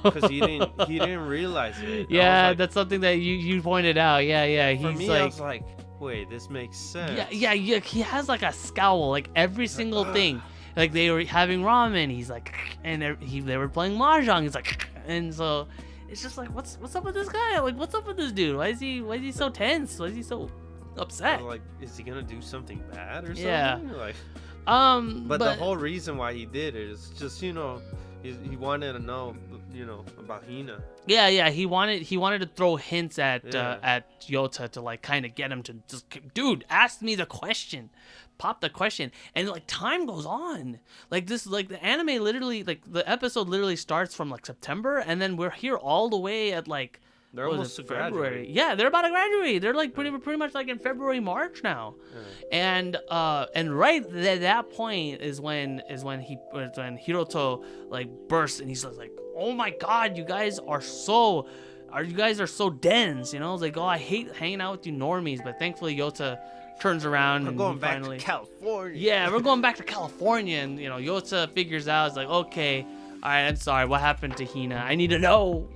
Speaker 2: because he didn't realize it.
Speaker 1: Yeah, like, that's something that you pointed out. Yeah. He's
Speaker 2: for me,
Speaker 1: like,
Speaker 2: I was like, wait, this makes sense.
Speaker 1: Yeah. He has like a scowl, like every single thing. Like they were having ramen, he's like, and they were playing mahjong, he's like, and so it's just like, what's up with this guy? Like, what's up with this dude? Why is he so tense? Why is he so upset?
Speaker 2: Like, is he gonna do something bad or something?
Speaker 1: Yeah.
Speaker 2: Like,
Speaker 1: but
Speaker 2: the whole reason why he did it is just, you know, he wanted to know, you know, about Hina.
Speaker 1: Yeah. He wanted to throw hints at Yota to like kind of get him to just, dude, ask me the question, pop the question, and like time goes on. Like this, like the anime literally, like the episode literally starts from like September, and then we're here all the way at like.
Speaker 2: They're almost to February.
Speaker 1: Yeah, they're about to graduate. They're like pretty much like in February, March now, and right at that point is when Hiroto like bursts, and he's like, oh my god, you guys are so dense, you know? It's like, oh, I hate hanging out with you normies, but thankfully Yota turns around and
Speaker 2: going back
Speaker 1: finally,
Speaker 2: to California.
Speaker 1: Yeah, we're going back to California, and you know, Yota figures out, it's like, okay, all right, I'm sorry, what happened to Hina? I need to know.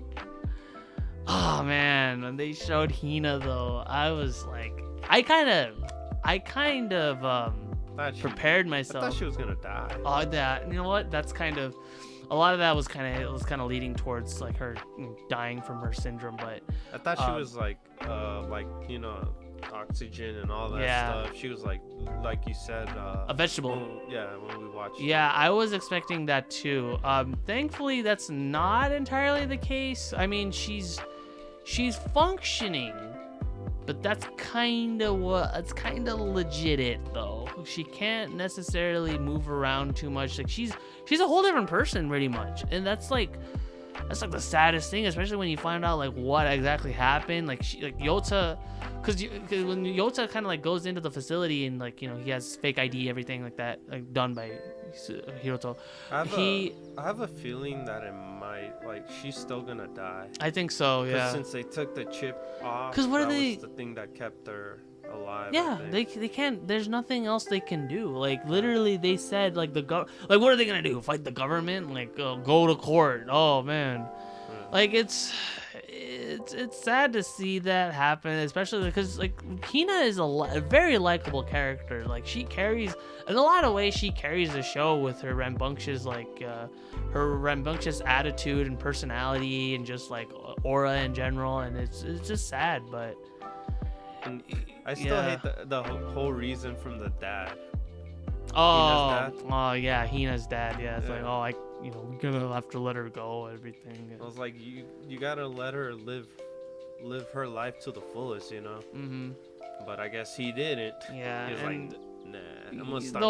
Speaker 1: Oh man, when they showed Hina though, I was like, I kind of prepared myself.
Speaker 2: I thought she was gonna die.
Speaker 1: Oh, that, you know what? That's kind of, a lot of that was kind of leading towards like her dying from her syndrome. But
Speaker 2: I thought she was like you know, oxygen and all that stuff. She was like you said,
Speaker 1: a vegetable.
Speaker 2: When we watched.
Speaker 1: Yeah, I was expecting that too. Thankfully, that's not entirely the case. I mean, she's functioning, but that's kind of legit it though. She can't necessarily move around too much. Like she's a whole different person pretty much, and that's like the saddest thing, especially when you find out like what exactly happened. Like Yota, because when Yota kind of like goes into the facility and like, you know, he has fake ID, everything like that, like done by Hiroto.
Speaker 2: I have a feeling that it might, like, she's still gonna die.
Speaker 1: I think so, yeah.
Speaker 2: Since they took the chip off,
Speaker 1: because what
Speaker 2: that
Speaker 1: are they?
Speaker 2: Was the thing that kept her alive.
Speaker 1: Yeah, they can't. There's nothing else they can do. Like literally, they said like like what are they gonna do? Fight the government? Like go to court? Oh man, like it's sad to see that happen, especially because like Hina is a very likable character. Like she carries, in a lot of ways, she carries the show with her rambunctious attitude and personality and just like aura in general. And it's just sad, but.
Speaker 2: And I still hate the whole reason from the dad.
Speaker 1: Hina's dad. Yeah, it's like, we're gonna have to let her go and everything.
Speaker 2: I was like, you gotta let her live her life to the fullest, you know.
Speaker 1: Mm-hmm.
Speaker 2: But I guess he didn't.
Speaker 1: Yeah.
Speaker 2: He was like, nah. I'm gonna start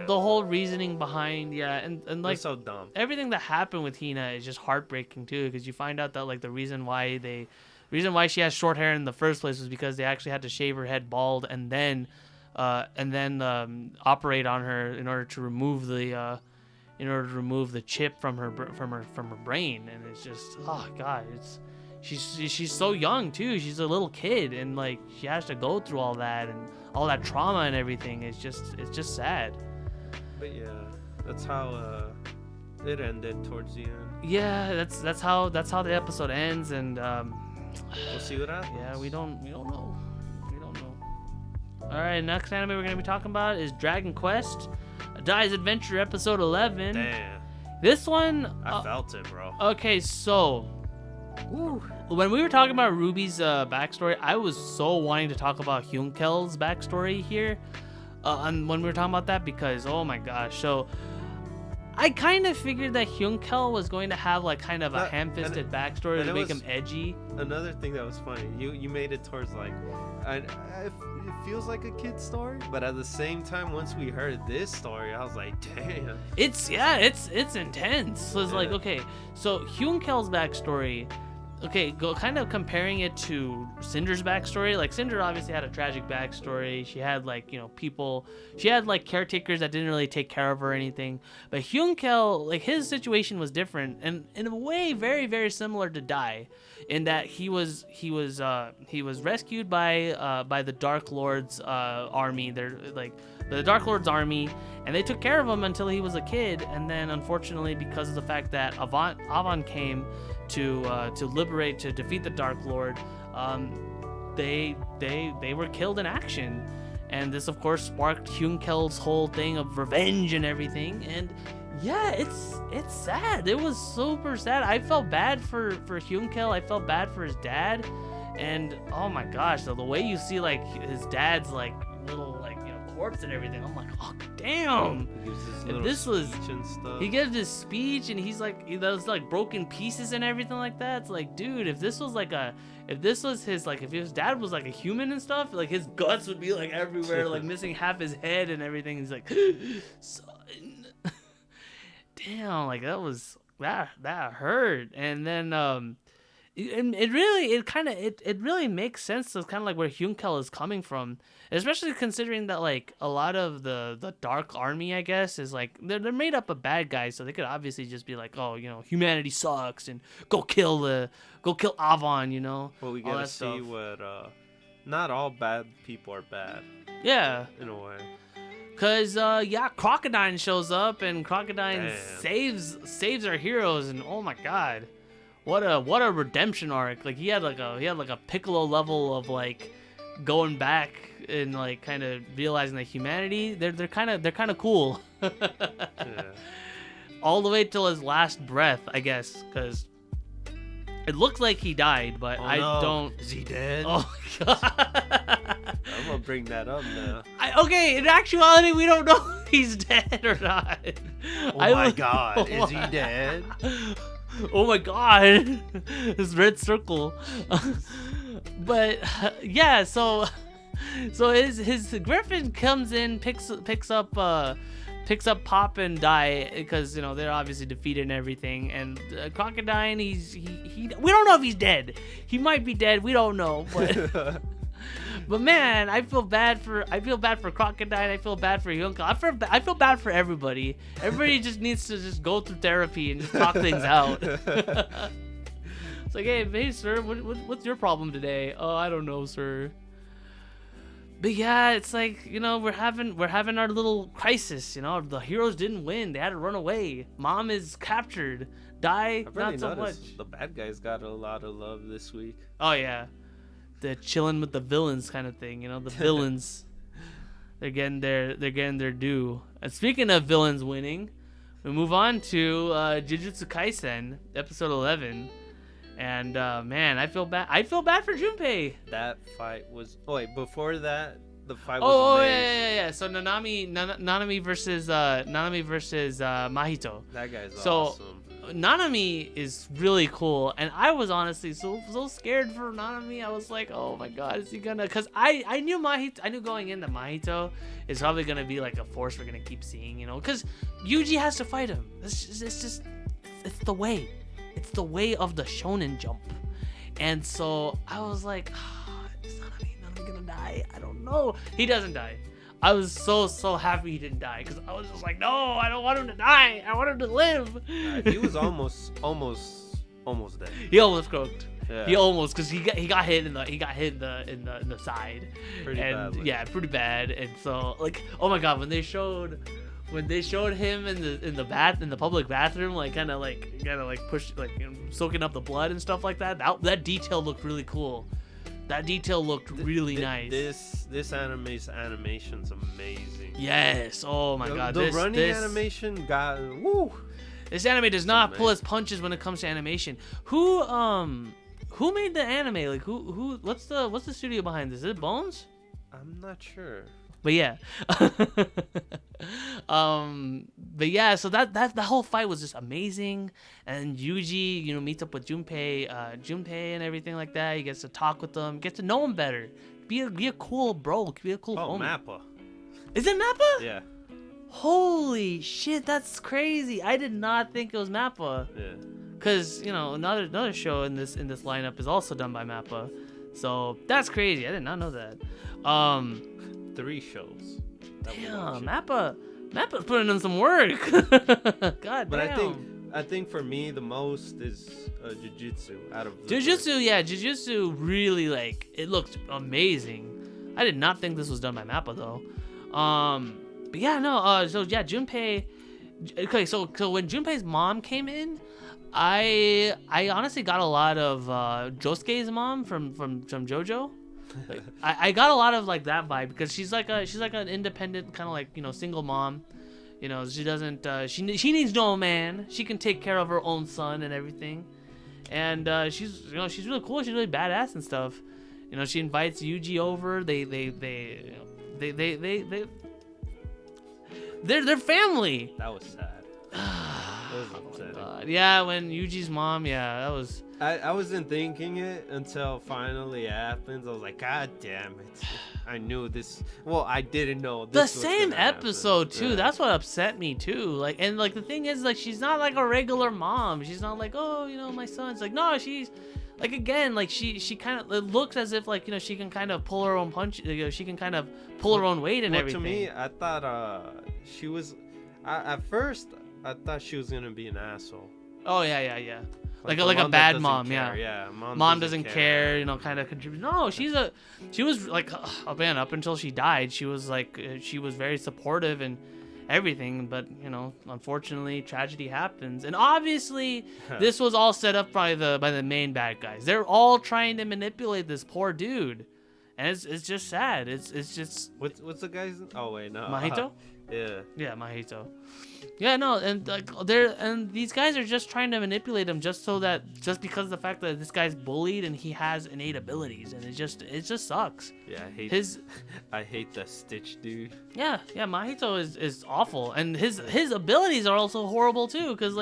Speaker 1: the whole reasoning behind and like
Speaker 2: so dumb.
Speaker 1: Everything that happened with Hina is just heartbreaking too, because you find out that like the reason why she has short hair in the first place was because they actually had to shave her head bald and then operate on her in order to remove the chip from her brain. And it's just, oh god, she's so young too. She's a little kid, and like she has to go through all that and all that trauma and everything. It's just sad.
Speaker 2: But yeah, that's how it ended towards the end.
Speaker 1: Yeah, that's how the episode ends, and
Speaker 2: we'll see what happens.
Speaker 1: Yeah, we don't know. All right, next anime we're gonna be talking about is Dragon Quest: A Dai's Adventure, episode 11.
Speaker 2: Damn.
Speaker 1: This one,
Speaker 2: I felt it, bro.
Speaker 1: Okay, so
Speaker 2: Woo.
Speaker 1: When we were talking about Ruby's backstory, I was so wanting to talk about Hyunkel's backstory here. And when we were talking about that, because oh my gosh, so I kind of figured that Hyunkel was going to have like kind of a ham-fisted backstory to make him edgy.
Speaker 2: Another thing that was funny, you made it towards like, it feels like a kid's story, but at the same time, once we heard this story, I was like, damn.
Speaker 1: It's intense. So it's like, okay, so Hyunkel's backstory. Okay, go kind of comparing it to Cinder's backstory. Like Cinder obviously had a tragic backstory. She had like, she had like caretakers that didn't really take care of her or anything. But Hyunkel, like his situation was different and in a way very, very similar to Dai, in that he was rescued by the Dark Lord's army. They're like the Dark Lord's army, and they took care of him until he was a kid. And then unfortunately, because of the fact that Avon came to defeat the Dark Lord, they were killed in action, and this of course sparked Hyunkel's whole thing of revenge and everything. And yeah, it's sad. It was super sad. I felt bad for Hyunkel. I felt bad for his dad, and oh my gosh, the way you see like his dad's like little like corpse and everything, I'm like, oh damn. He gives this speech and he's like, those like broken pieces and everything like that. It's like, dude, if his dad was like a human and stuff, like his guts would be like everywhere, like missing half his head and everything. He's like, son, damn, like that hurt. And then it really makes sense to kind of like where Hyunkel is coming from, especially considering that like a lot of the Dark Army, I guess, is like they're made up of bad guys, so they could obviously just be like, oh, humanity sucks and go kill Avon,
Speaker 2: Well, we gotta see what not all bad people are bad.
Speaker 1: Yeah,
Speaker 2: in a way.
Speaker 1: Cause Crocodile shows up and Crocodile saves our heroes, and oh my god. What a redemption arc. Like he had like a Piccolo level of like going back and like kind of realizing that humanity, they're kind of cool. Yeah. All the way till his last breath, I guess, because it looks like he died, but don't.
Speaker 2: Is he dead?
Speaker 1: Oh god.
Speaker 2: I'm gonna bring that up now.
Speaker 1: Okay, in actuality, we don't know if he's dead or not.
Speaker 2: Oh my god, is he dead?
Speaker 1: Oh my god, this red circle. But yeah, so his Griffin comes in, picks up Pop and Dai, because they're obviously defeated and everything. And Crocodile, we don't know if he's dead. He might be dead. We don't know, but. But man, I feel bad for Crocodile. I feel bad for Hyunkel. I feel bad for everybody. Everybody just needs to just go through therapy and just talk things out. It's like, hey, sir, what's your problem today? Oh, I don't know, sir. But yeah, it's like we're having our little crisis. The heroes didn't win. They had to run away. Mom is captured. Dai, not so much.
Speaker 2: The bad guys got a lot of love this week.
Speaker 1: Oh yeah. The chilling with the villains kind of thing, the villains, they're getting their due. And speaking of villains winning, we move on to Jujutsu Kaisen episode 11, and man, I feel bad for Junpei.
Speaker 2: That fight was. Oh wait, before that, the fight was.
Speaker 1: Oh yeah. So Nanami versus Mahito.
Speaker 2: That guy's awesome.
Speaker 1: Nanami is really cool, and I was honestly so scared for Nanami. I was like, oh my god, is he gonna? Because I knew going in that Mahito is probably gonna be like a force we're gonna keep seeing, because Yuji has to fight him. It's the way of the shonen jump. And so I was like, is Nanami gonna die? I don't know. He doesn't die. I was so happy he didn't die, because I was just like, no, I don't want him to die. I want him to live.
Speaker 2: He was almost dead.
Speaker 1: He almost croaked.
Speaker 2: Yeah.
Speaker 1: He almost, because he got hit in the side.
Speaker 2: Pretty badly.
Speaker 1: Yeah, pretty bad. And so like, oh my god, when they showed him in the public bathroom, like kind of push, like soaking up the blood and stuff like that. That detail looked really cool. That detail looked really nice.
Speaker 2: This animation's amazing.
Speaker 1: Yes. Oh my god.
Speaker 2: The running animation got woo.
Speaker 1: This anime does not pull its punches when it comes to animation. Who made the anime? Like what's the studio behind this? Is it Bones?
Speaker 2: I'm not sure.
Speaker 1: But yeah. So that the whole fight was just amazing. And Yuji, meets up with Junpei and everything like that. He gets to talk with them, get to know him better. Be a cool bro, be a cool homie.
Speaker 2: Mappa.
Speaker 1: Is it Mappa?
Speaker 2: Yeah.
Speaker 1: Holy shit, that's crazy. I did not think it was Mappa.
Speaker 2: Yeah.
Speaker 1: Cause another show in this lineup is also done by Mappa. So that's crazy. I did not know that.
Speaker 2: 3 shows.
Speaker 1: Damn, Mappa's putting in some work. God
Speaker 2: but
Speaker 1: damn.
Speaker 2: I think for me the most is Jujutsu out of the
Speaker 1: Jujutsu really it looked amazing. I did not think this was done by Mappa though. But yeah, no. Junpei. Okay, so when Junpei's mom came in, I honestly got a lot of Josuke's mom from JoJo. I got a lot of that vibe because she's like an independent kind of single mom. She doesn't she needs no man. She can take care of her own son and everything. And she's really cool. She's really badass and stuff. She invites Yuji over. They're family.
Speaker 2: That was sad. That was upsetting.
Speaker 1: Yeah, when Yuji's mom, that was.
Speaker 2: I wasn't thinking it until finally it happens. I was like, God damn it! I knew this. Well, I didn't know this.
Speaker 1: The same episode too.
Speaker 2: Yeah.
Speaker 1: That's what upset me too. The thing is, she's not like a regular mom. She's not like, oh, my son's no. She's again, she kind of, it looks as if she can kind of pull her own punch. She can kind of pull her own weight and everything.
Speaker 2: To me, I thought she was. At first, I thought she was gonna be an asshole.
Speaker 1: Oh yeah. Like a bad mom,
Speaker 2: care.
Speaker 1: yeah. Mom doesn't care, kind of contribute. No, she was up until she died, she was she was very supportive and everything, but unfortunately tragedy happens. And obviously this was all set up by the main bad guys. They're all trying to manipulate this poor dude. And it's just sad. It's just
Speaker 2: what's the guy's oh wait, no.
Speaker 1: Mahito?
Speaker 2: Yeah,
Speaker 1: Mahito. Yeah, no, and these guys are just trying to manipulate him just because of the fact that this guy's bullied and he has innate abilities, and it just sucks.
Speaker 2: Yeah, I hate that Stitch dude.
Speaker 1: Yeah, Mahito is awful, and his abilities are also horrible too, because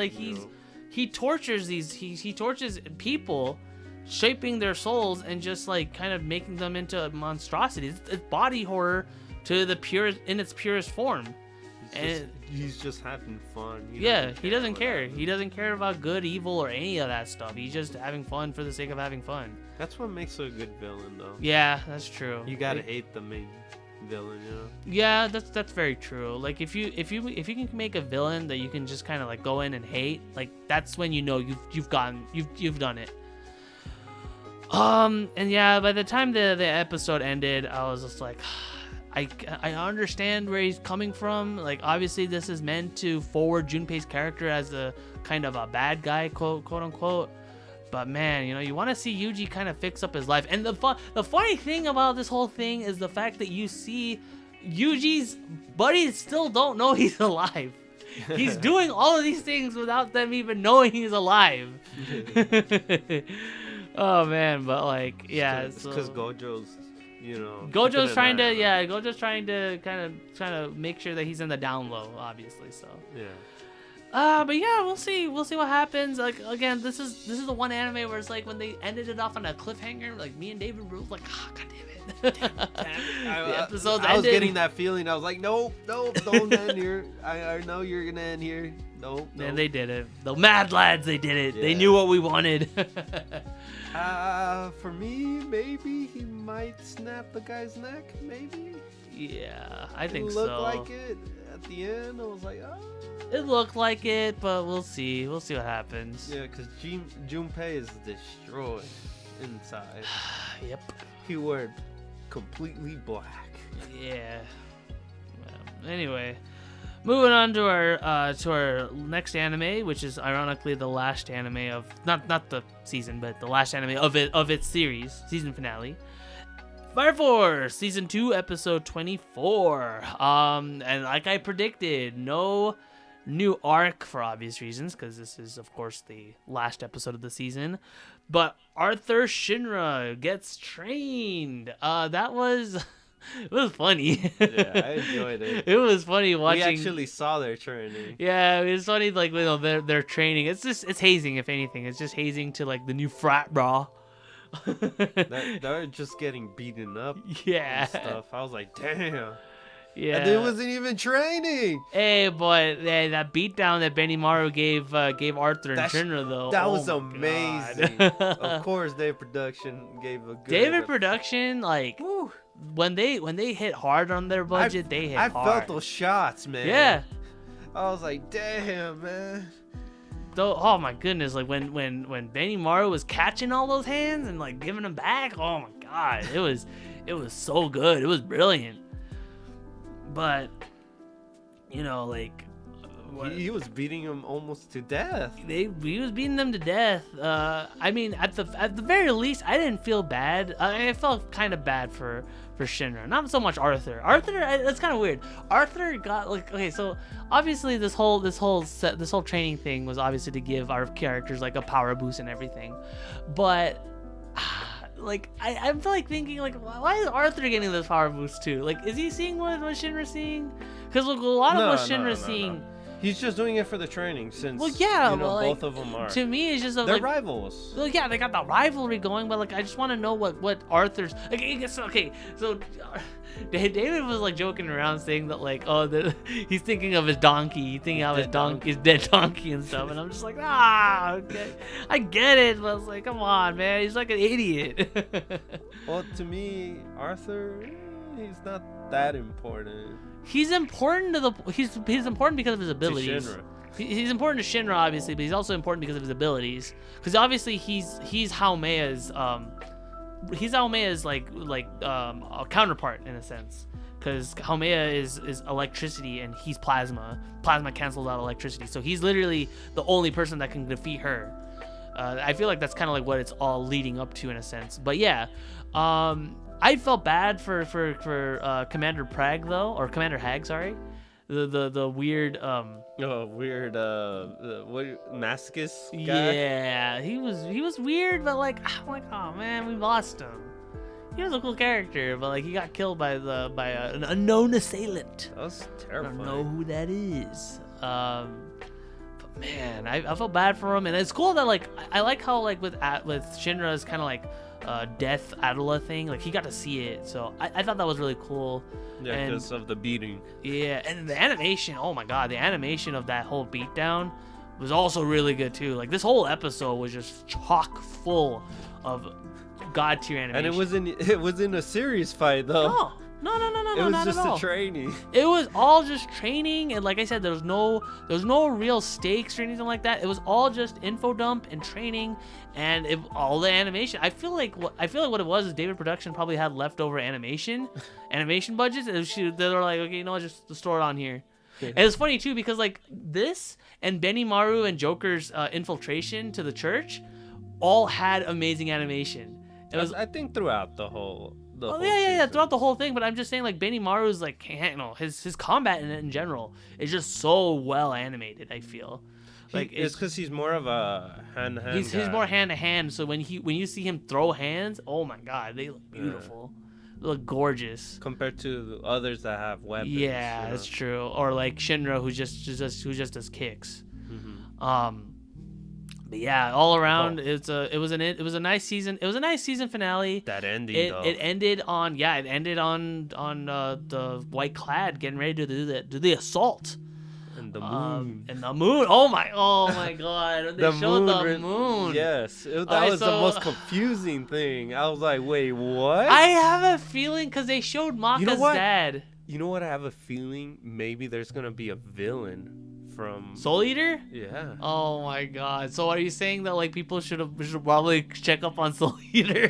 Speaker 1: he tortures he tortures people, shaping their souls and just kind of making them into monstrosities. It's body horror to the in its purest form.
Speaker 2: He's just having fun.
Speaker 1: He doesn't care. He doesn't care about good, evil, or any of that stuff. He's just having fun for the sake of having fun.
Speaker 2: That's what makes a good villain, though.
Speaker 1: Yeah, that's true.
Speaker 2: You gotta hate the main villain,
Speaker 1: Yeah, that's very true. If you can make a villain that you can just kind of go in and hate, that's when you've done it. And yeah, by the time the episode ended, I was just like, I understand where he's coming from. Obviously this is meant to forward Junpei's character as a kind of a bad guy, quote unquote. But man, you want to see Yuji kind of fix up his life. And the funny thing about this whole thing is the fact that you see Yuji's buddies still don't know he's alive. He's doing all of these things without them even knowing he's alive. Oh man, but
Speaker 2: it's because Gojo's
Speaker 1: Gojo's trying to kind of make sure that he's in the down low, obviously. So but yeah, we'll see what happens. Again, this is the one anime where it's when they ended it off on a cliffhanger. Me and David were like, oh, god damn it. The episode's
Speaker 2: I was getting that feeling. I was like, no, don't end here. I know you're gonna end here. No.
Speaker 1: And they did it. The mad lads, they did it. Yeah. They knew what we wanted.
Speaker 2: For me, maybe he might snap the guy's neck. Maybe.
Speaker 1: Yeah, I think
Speaker 2: so. It looked like it at the end. I was like, oh.
Speaker 1: It looked like it, but we'll see. We'll see what happens.
Speaker 2: Yeah, because Junpei is destroyed inside.
Speaker 1: Yep.
Speaker 2: He wore completely black.
Speaker 1: Yeah. Well, anyway. Moving on to our next anime, which is ironically the last anime of not the season, but the last anime of its series, season finale. Fire Force Season 2, Episode 24. And like I predicted, no new arc for obvious reasons, because this is, of course, the last episode of the season. But Arthur Shinra gets trained. That was... It was funny.
Speaker 2: Yeah, I enjoyed it.
Speaker 1: It was funny watching.
Speaker 2: We actually saw their training.
Speaker 1: Yeah, it was funny, like, you know, their training. It's hazing, if anything. It's just hazing to, like, the new frat bra.
Speaker 2: They're just getting beaten up.
Speaker 1: Yeah.
Speaker 2: And stuff. I was like, damn.
Speaker 1: Yeah.
Speaker 2: And it wasn't even training.
Speaker 1: Hey, but hey, that beatdown that Benimaru gave Arthur and Shinra, though.
Speaker 2: That was amazing. Of course, David Production gave a good.
Speaker 1: David Production, like,
Speaker 2: woo.
Speaker 1: when they hit hard on their budget, they hit hard.
Speaker 2: I felt those shots, man.
Speaker 1: Yeah.
Speaker 2: I was like, damn, man.
Speaker 1: Though, oh my goodness, like when Benimaru was catching all those hands and like giving them back, oh my god, it was so good. It was brilliant. But you know, like
Speaker 2: he was beating him almost to death.
Speaker 1: He was beating them to death. I mean, at the very least, I didn't feel bad. I felt kind of bad for Shinra, not so much Arthur. That's kind of weird. Arthur got like, okay, so obviously this whole training thing was obviously to give our characters like a power boost and everything, but like I'm like thinking like, why is Arthur getting this power boost too? Like, is he seeing what Shinra's seeing? Because like a lot of what Shinra's seeing.
Speaker 2: No. He's just doing it for the training, since both of them are.
Speaker 1: To me, it's just
Speaker 2: they're
Speaker 1: like,
Speaker 2: rivals.
Speaker 1: Well, yeah, they got the rivalry going, but like I just want to know what Arthur's. Okay, so David was like joking around saying that like, he's thinking of his donkey, his dead donkey and stuff, and I'm just like, okay, I get it, but I was like, come on, man, he's like an idiot.
Speaker 2: Well, to me, Arthur, he's not that important.
Speaker 1: He's important he's important because of his abilities. He's important to Shinra, obviously, but he's also important because of his abilities. Because obviously he's Haomea's like a counterpart in a sense. Because Haomea is electricity and he's plasma. Plasma cancels out electricity, so he's literally the only person that can defeat her. I feel like that's kind of like what it's all leading up to in a sense. But yeah. I felt bad for Commander Prague though, or Commander Hag, sorry, the weird what masochist guy? Yeah, he was weird, but like I'm like, oh man, we lost him. He was a cool character, but like he got killed by an unknown assailant.
Speaker 2: That was terrifying.
Speaker 1: I don't know who that is. But man, I felt bad for him, and it's cool that like I like how like with Shinra's kind of like death Adela thing, like he got to see it, so I thought that was really cool.
Speaker 2: Yeah, because of the beating. Yeah,
Speaker 1: and the animation, oh my god, the animation of that whole beatdown was also really good too. Like this whole episode was just chock full of god tier animation.
Speaker 2: And it was in a serious fight though.
Speaker 1: No,
Speaker 2: it was
Speaker 1: not
Speaker 2: just
Speaker 1: at all.
Speaker 2: a training.
Speaker 1: It was all just training, and like I said, there was no real stakes or anything like that. It was all just info dump and training, and all the animation. I feel like what it was is David Production probably had leftover animation budgets, and they were like, okay, you know what, just store it on here. And it's funny too because like this and Benimaru and Joker's infiltration to the church all had amazing animation. It was,
Speaker 2: I think, throughout the whole.
Speaker 1: Yeah, throughout the whole thing. But I'm just saying, like Benimaru's like, his combat in it in general is just so well animated. I feel like
Speaker 2: it's because he's more of a hand to hand.
Speaker 1: He's more hand to hand. So when you see him throw hands, oh my god, they look beautiful. They look gorgeous
Speaker 2: compared to others that have weapons.
Speaker 1: Yeah, that's true. Or like Shinra, who just does kicks. Mm-hmm. But yeah, all around, it was a nice season. It was a nice season finale.
Speaker 2: That ending,
Speaker 1: it ended on the White Clad getting ready to do the assault.
Speaker 2: And the moon.
Speaker 1: Oh my god! They showed the moon.
Speaker 2: Yes, that was the most confusing thing. I was like, wait, what?
Speaker 1: I have a feeling because they showed Maka's dad.
Speaker 2: You know what? I have a feeling maybe there's gonna be a villain from
Speaker 1: Soul Eater.
Speaker 2: Yeah.
Speaker 1: Oh my god! So are you saying that like people should probably check up on Soul Eater?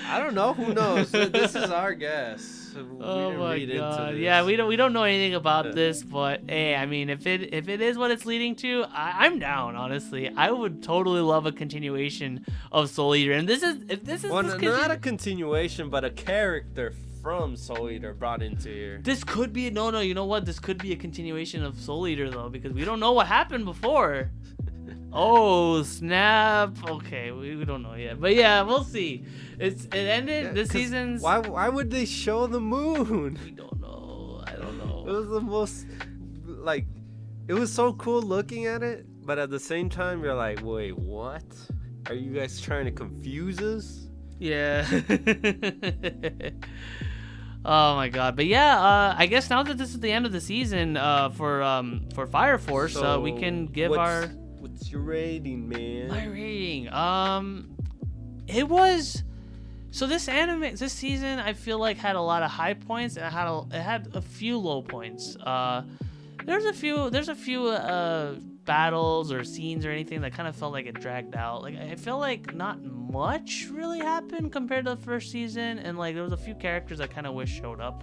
Speaker 2: I don't know. Who knows? This is our guess.
Speaker 1: Oh my god! Yeah, we don't know anything about this, but hey, I mean, if it is what it's leading to, I'm down. Honestly, I would totally love a continuation of Soul Eater, and this is
Speaker 2: not a continuation, but a character from Soul Eater brought into here.
Speaker 1: This could be no. You know what? This could be a continuation of Soul Eater though, because we don't know what happened before. Oh snap! Okay, we don't know yet, but yeah, we'll see. It ended this season's.
Speaker 2: Why would they show the moon?
Speaker 1: We don't know. I don't know.
Speaker 2: It was the most like, it was so cool looking at it, but at the same time you're like, wait, what? Are you guys trying to confuse us?
Speaker 1: Yeah. Oh my god. But yeah, I guess now that this is the end of the season for Fire Force,
Speaker 2: So
Speaker 1: we can give
Speaker 2: what's your rating, man?
Speaker 1: my rating. It was so this season I feel like had a lot of high points and it had a few low points. There's a few battles or scenes or anything that kind of felt like it dragged out. Like I feel like not much really happened compared to the first season, and like there was a few characters I kind of wish showed up.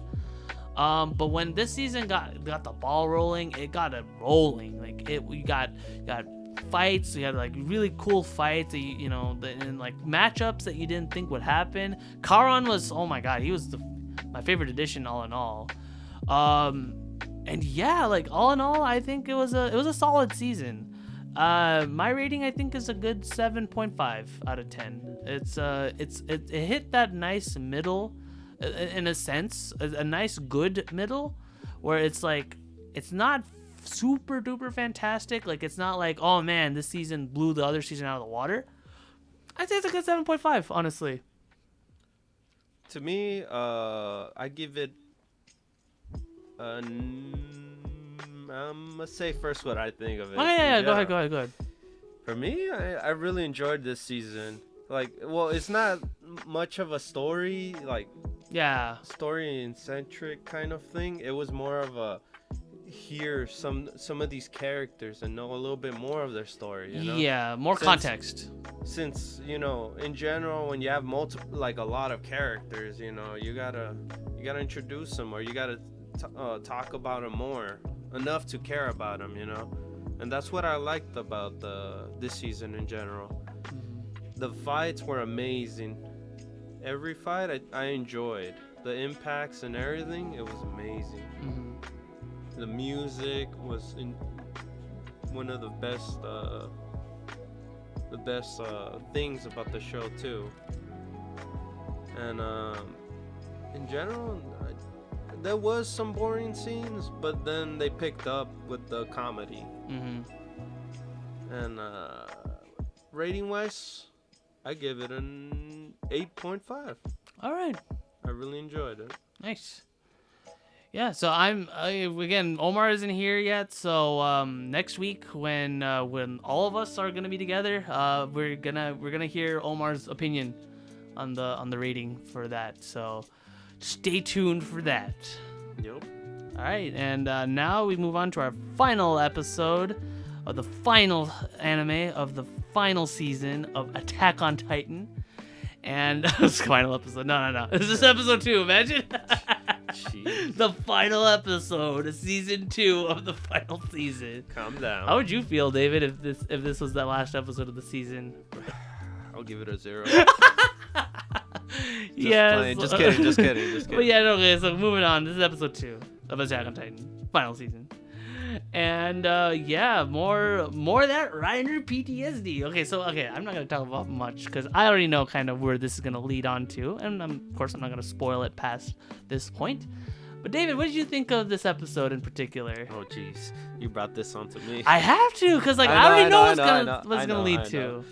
Speaker 1: But when this season got the ball rolling, it got it rolling. Like we got fights. We had like really cool fights. And like matchups that you didn't think would happen. Karan was, oh my god, he was my favorite addition all in all. And yeah, like all in all, I think it was a solid season. My rating I think is a good 7.5 out of 10. It hit that nice middle, in a sense, a nice good middle, where it's like it's not super duper fantastic. Like it's not like, oh man, this season blew the other season out of the water. I'd say it's a good 7.5, honestly.
Speaker 2: To me, I give it. I'm gonna say first what I think of it.
Speaker 1: Oh yeah, go ahead.
Speaker 2: For me, I really enjoyed this season. Like, well, it's not much of a story, like, story-centric kind of thing. It was more of a hear some of these characters and know a little bit more of their story, you know?
Speaker 1: Yeah, more context.
Speaker 2: Since, in general, when you have a lot of characters, you gotta introduce them, or you gotta talk about them more, enough to care about them, and that's what I liked about this season in general. The fights were amazing. Every fight I enjoyed. The impacts and everything, it was amazing. The music was one of the best things about the show too. And in general, there was some boring scenes, but then they picked up with the comedy. And rating wise, I give it an 8.5.
Speaker 1: All right.
Speaker 2: I really enjoyed it.
Speaker 1: Nice. Yeah, so again, Omar isn't here yet, so next week when all of us are gonna be together, we're gonna hear Omar's opinion on the rating for that. So stay tuned for that.
Speaker 2: Yep.
Speaker 1: All right, and now we move on to our final episode of the final anime of the final season of Attack on Titan. And this final episode. No. This is episode 2, imagine.
Speaker 2: Jeez.
Speaker 1: The final episode of season 2 of the final season.
Speaker 2: Calm down.
Speaker 1: How would you feel, David, if this was that last episode of the season?
Speaker 2: I'll give it a 0.
Speaker 1: Yes.
Speaker 2: Just kidding.
Speaker 1: But yeah, okay, so moving on. This is episode 2 of Attack on Titan, final season. And more of that Reiner PTSD. Okay, I'm not gonna talk about much because I already know kind of where this is gonna lead on to, and of course I'm not gonna spoil it past this point. But David, what did you think of this episode in particular?
Speaker 2: Oh jeez, you brought this onto me.
Speaker 1: I have to, because I already know what's gonna lead to.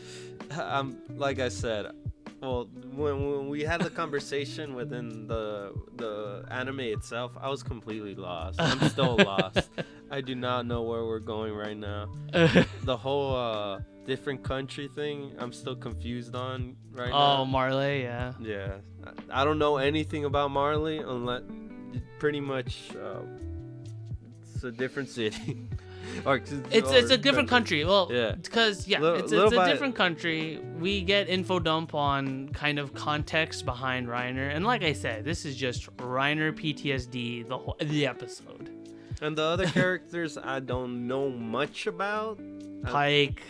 Speaker 2: Like I said, well, when we had the conversation within the anime itself, I was completely lost. I'm still lost. I do not know where we're going right now. The whole different country thing, I'm still confused on right now.
Speaker 1: Oh, Marley, yeah.
Speaker 2: Yeah. I don't know anything about Marley, unless pretty much it's a different city.
Speaker 1: It's a different country. Well,
Speaker 2: yeah,
Speaker 1: because it's a different country. We get info dump on kind of context behind Reiner, and like I said, this is just Reiner PTSD the episode.
Speaker 2: And the other characters I don't know much about.
Speaker 1: Pike,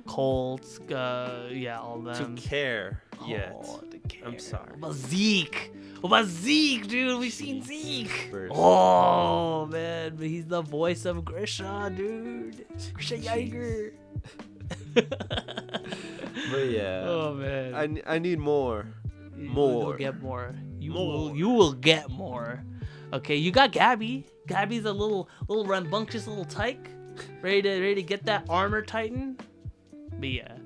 Speaker 1: Colt, all them.
Speaker 2: To care yet.
Speaker 1: To care.
Speaker 2: I'm sorry.
Speaker 1: But Zeke. What about Zeke, dude? We've seen Zeke.
Speaker 2: First.
Speaker 1: Oh man, but he's the voice of Grisha, dude. Grisha Yeager.
Speaker 2: But yeah.
Speaker 1: Oh man.
Speaker 2: I need more.
Speaker 1: You'll get more. You will get more. Okay, you got Gabby. Gabby's a little rambunctious little tyke, ready to get that armor titan. But yeah.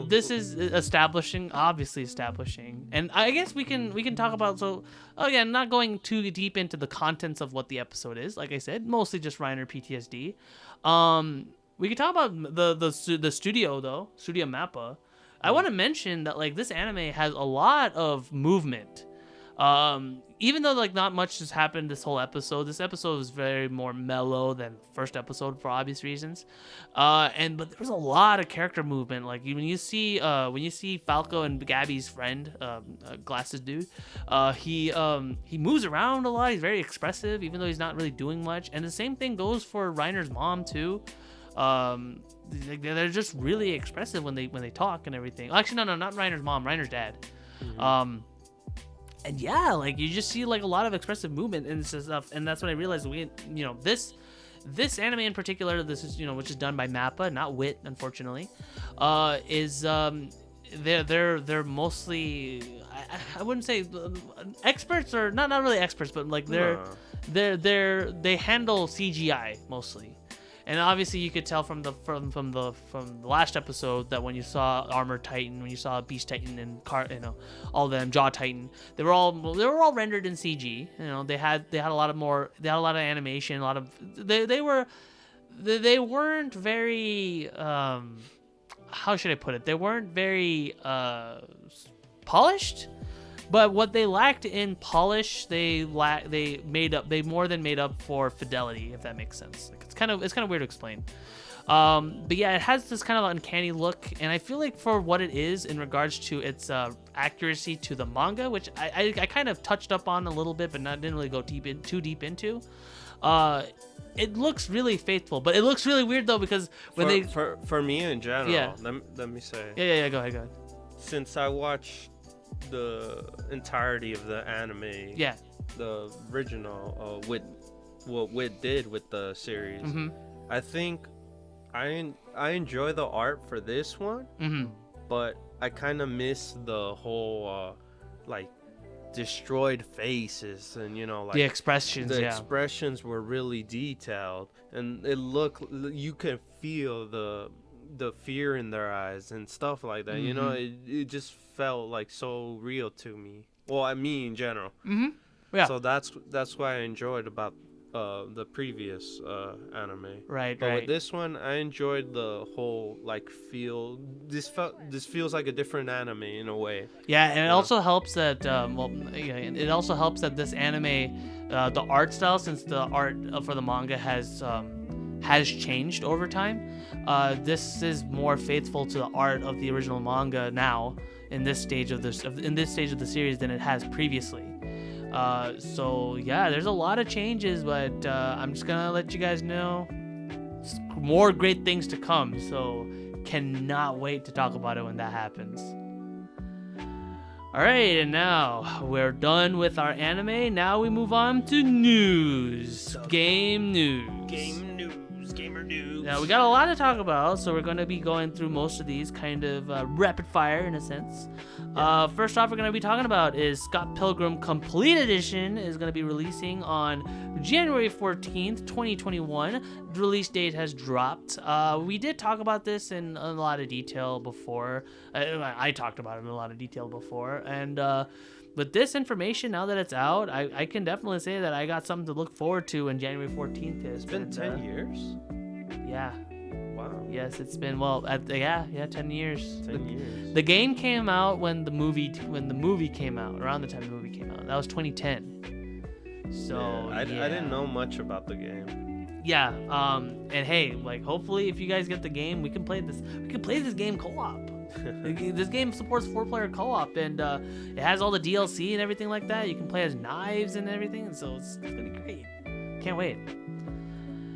Speaker 1: This is obviously establishing, and I guess we can talk about. So again, not going too deep into the contents of what the episode is. Like I said, mostly just Reiner PTSD. We can talk about the studio though, Studio Mappa. I want to mention that like this anime has a lot of movement. Even though like not much has happened this whole episode, this episode is very more mellow than the first episode for obvious reasons. But there's a lot of character movement. Like when you see Falco and Gabby's friend, glasses dude, he moves around a lot. He's very expressive, even though he's not really doing much. And the same thing goes for Reiner's mom too. They're just really expressive when they talk and everything. Actually, no, not Reiner's mom, Reiner's dad. Mm-hmm. And yeah, like you just see like a lot of expressive movement and stuff, and that's when I realized this anime in particular, this is which is done by Mappa, not WIT, unfortunately, is they're mostly I wouldn't say experts, or not really experts, but like they handle CGI mostly. And obviously, you could tell from the last episode that when you saw Armor Titan, when you saw Beast Titan and all of them, Jaw Titan, they were all rendered in CG. They had a lot of animation, a lot of they weren't very how should I put it? They weren't very polished. But what they lacked in polish, they more than made up for fidelity, if that makes sense. Like, it's kind of weird to explain. But yeah, it has this kind of uncanny look, and I feel like for what it is in regards to its accuracy to the manga, which I kind of touched up on a little bit, but didn't really go too deep into. It looks really faithful, but it looks really weird though because
Speaker 2: for me in general,
Speaker 1: yeah.
Speaker 2: Let me say.
Speaker 1: Yeah. Go ahead.
Speaker 2: Since I watched the entirety of the anime, the original, with what WIT did with the series, I think I enjoy the art for this one, but I kind of miss the whole like destroyed faces and like
Speaker 1: the expressions.
Speaker 2: The expressions were really detailed, and you can feel the fear in their eyes and stuff like that. It just felt like so real to me. Well, I mean in general. Yeah. So that's why I enjoyed about the previous anime.
Speaker 1: Right.
Speaker 2: But with this one, I enjoyed the whole like feel. This feels like a different anime in a way.
Speaker 1: Yeah, and it also helps that it also helps that this anime, the art style, since the art for the manga has changed over time. This is more faithful to the art of the original manga now in this stage of the series than it has previously. So yeah, there's a lot of changes, but I'm just gonna let you guys know more great things to come. So cannot wait to talk about it when that happens. All right, and now we're done with our anime. Now we move on to news, game news. Gamer news. Now we got a lot to talk about, so we're going to be going through most of these kind of rapid fire in a sense. First off, we're going to be talking about is Scott Pilgrim Complete Edition is going to be releasing on January 14th, 2021. The release date has dropped. We did talk about this in a lot of detail before. I talked about it in a lot of detail before, and with this information, now that it's out, I can definitely say that I got something to look forward to when January 14th is.
Speaker 2: It's been 10 years?
Speaker 1: Yeah.
Speaker 2: Wow.
Speaker 1: Yes, it's been 10 years.
Speaker 2: 10 years.
Speaker 1: The game came out when the movie came out, around the time the movie came out. That was 2010. So
Speaker 2: I didn't know much about the game.
Speaker 1: Yeah. And hey, like hopefully if you guys get the game, we can play this game co-op. This game supports 4-player co-op, and it has all the DLC and everything like that. You can play as knives and everything, and so it's gonna be great. Can't wait.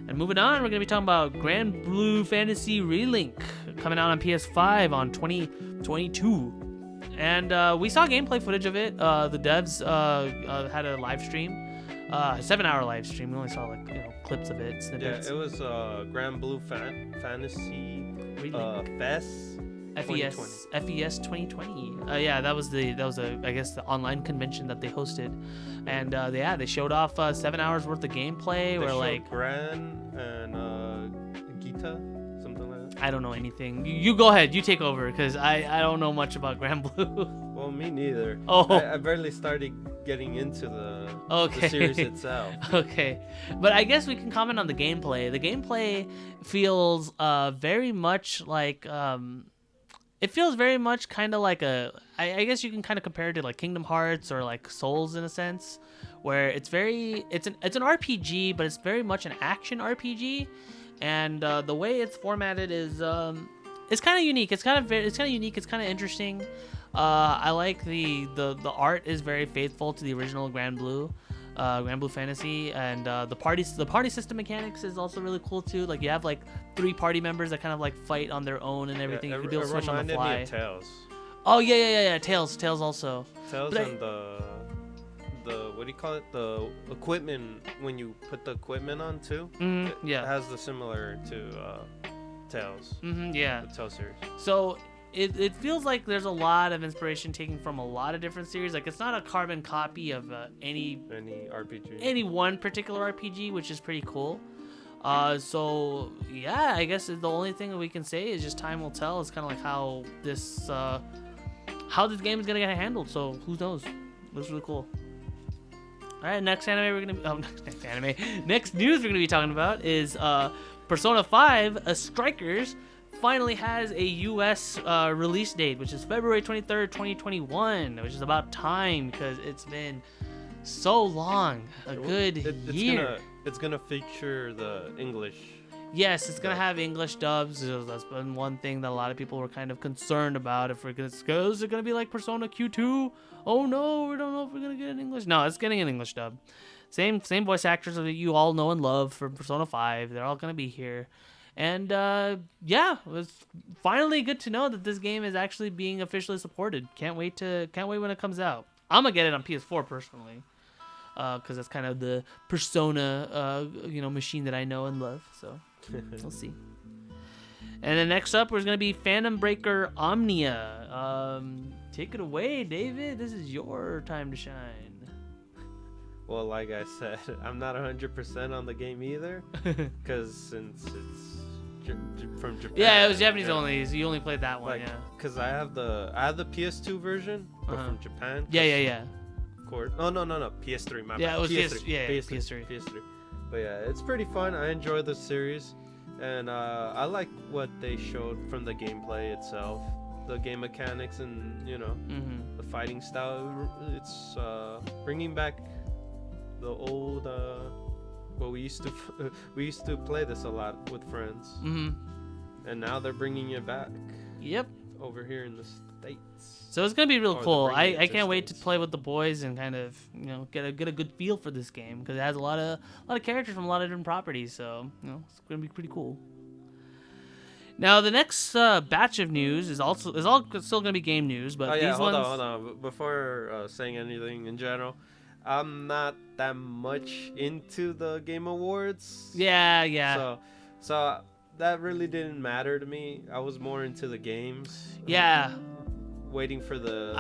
Speaker 1: And moving on, we're gonna be talking about Granblue Fantasy Relink coming out on PS5 on 2022. And we saw gameplay footage of it. The devs had a live stream, 7-hour live stream. We only saw like clips of it, snippets.
Speaker 2: Yeah, it was Granblue Fantasy Fest.
Speaker 1: FES 2020. Yeah, that was I guess the online convention that they hosted, and they showed off 7 hours worth of gameplay. Where like
Speaker 2: Gran and Gita, something like that.
Speaker 1: I don't know anything. You go ahead. You take over because I don't know much about Granblue.
Speaker 2: Well, me neither.
Speaker 1: Oh,
Speaker 2: I barely started getting into the series itself.
Speaker 1: Okay, but I guess we can comment on the gameplay. The gameplay feels very much like it feels very much kind of like I guess you can kind of compare it to like Kingdom Hearts or like Souls in a sense, where it's an RPG, but it's very much an action RPG, and the way it's formatted is it's kind of unique. It's kind of unique. It's kind of interesting. I like the art is very faithful to the original Granblue Fantasy, and the party system mechanics is also really cool too. Like you have like 3 party members that kind of like fight on their own and everything. You can be able to switch on the fly.
Speaker 2: Me of Tails.
Speaker 1: Oh yeah. Tails also.
Speaker 2: Tails and the what do you call it? The equipment when you put the equipment on too. It has the similar to Tails.
Speaker 1: Yeah.
Speaker 2: The Tails series.
Speaker 1: So. It feels like there's a lot of inspiration taken from a lot of different series. Like it's not a carbon copy of any
Speaker 2: RPG,
Speaker 1: any one particular RPG, which is pretty cool. So yeah, I guess the only thing that we can say is just time will tell. It's kind of like how this game is gonna get handled. So who knows? Looks really cool. All right, next news we're gonna be talking about is Persona 5: Strikers. Finally has a U.S. Release date, which is February 23rd, 2021, which is about time because it's been so long, a good year.
Speaker 2: It's gonna feature the English.
Speaker 1: Yes, it's gonna have English dubs. That's been one thing that a lot of people were kind of concerned about. If is it gonna be like Persona Q2? Oh no, we don't know if we're gonna get an English. No, it's getting an English dub. Same voice actors that you all know and love from Persona 5. They're all gonna be here. And yeah, it was finally good to know that this game is actually being officially supported. Can't wait when it comes out. I'm gonna get it on PS4 personally, because that's kind of the Persona machine that I know and love. So we'll see. And then next up, there's gonna be Phantom Breaker Omnia. Take it away, David. This is your time to shine.
Speaker 2: Well, like I said, I'm not 100% on the game either, because since it's from Japan.
Speaker 1: Yeah, it was Japanese only. So you only played that one, yeah.
Speaker 2: Because I have the PS2 version, but from Japan.
Speaker 1: Yeah.
Speaker 2: Of course. Oh no, PS3. My
Speaker 1: yeah,
Speaker 2: bad.
Speaker 1: It was
Speaker 2: PS3. But yeah, it's pretty fun. I enjoy the series, and I like what they showed from the gameplay itself, the game mechanics, and the fighting style. It's bringing back the old we used to play this a lot with friends, and now they're bringing it back.
Speaker 1: Yep.
Speaker 2: Over here in the States.
Speaker 1: So it's gonna be real cool. I can't wait to play with the boys and kind of get a good feel for this game because it has a lot of characters from a lot of different properties. So it's gonna be pretty cool. Now the next batch of news is all still gonna be game news, but hold
Speaker 2: on. Before saying anything in general, I'm not that much into the Game Awards.
Speaker 1: Yeah.
Speaker 2: So that really didn't matter to me. I was more into the games.
Speaker 1: Yeah.
Speaker 2: Waiting for the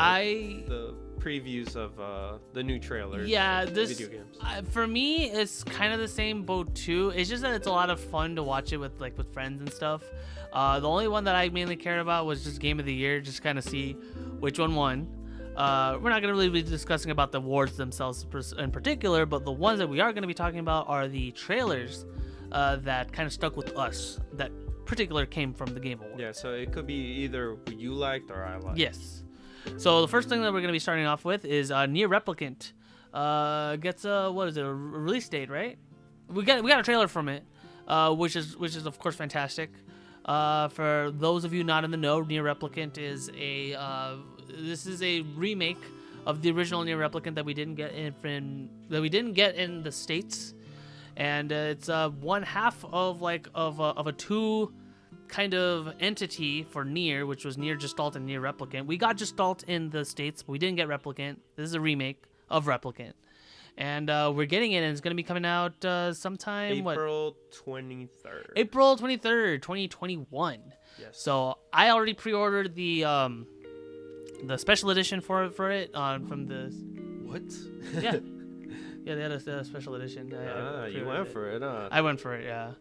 Speaker 2: previews of the new trailers.
Speaker 1: Yeah,
Speaker 2: video games.
Speaker 1: For me, it's kind of the same boat too. It's just that it's a lot of fun to watch it with friends and stuff. The only one that I mainly cared about was just Game of the Year, just kind of see which one won. We're not going to really be discussing about the awards themselves in particular, but the ones that we are going to be talking about are the trailers that kind of stuck with us, that particular came from the Game Awards.
Speaker 2: Yeah, so it could be either you liked or I liked.
Speaker 1: Yes. So the first thing that we're going to be starting off with is NieR Replicant. Gets a release date, right? We got a trailer from it, which is of course fantastic. For those of you not in the know, NieR Replicant is this is a remake of the original NieR Replicant that we didn't get in the States, and it's one half of a two kind of entity for NieR, which was NieR Gestalt and NieR Replicant. We got Gestalt in the States, but we didn't get Replicant. This is a remake of Replicant. And we're getting it, and it's going to be coming out sometime,
Speaker 2: April 23rd.
Speaker 1: April 23rd, 2021.
Speaker 2: Yes.
Speaker 1: So I already pre-ordered the special edition for it from the...
Speaker 2: What?
Speaker 1: Yeah. Yeah, they had a special edition.
Speaker 2: You went for it, huh?
Speaker 1: I went for it, yeah.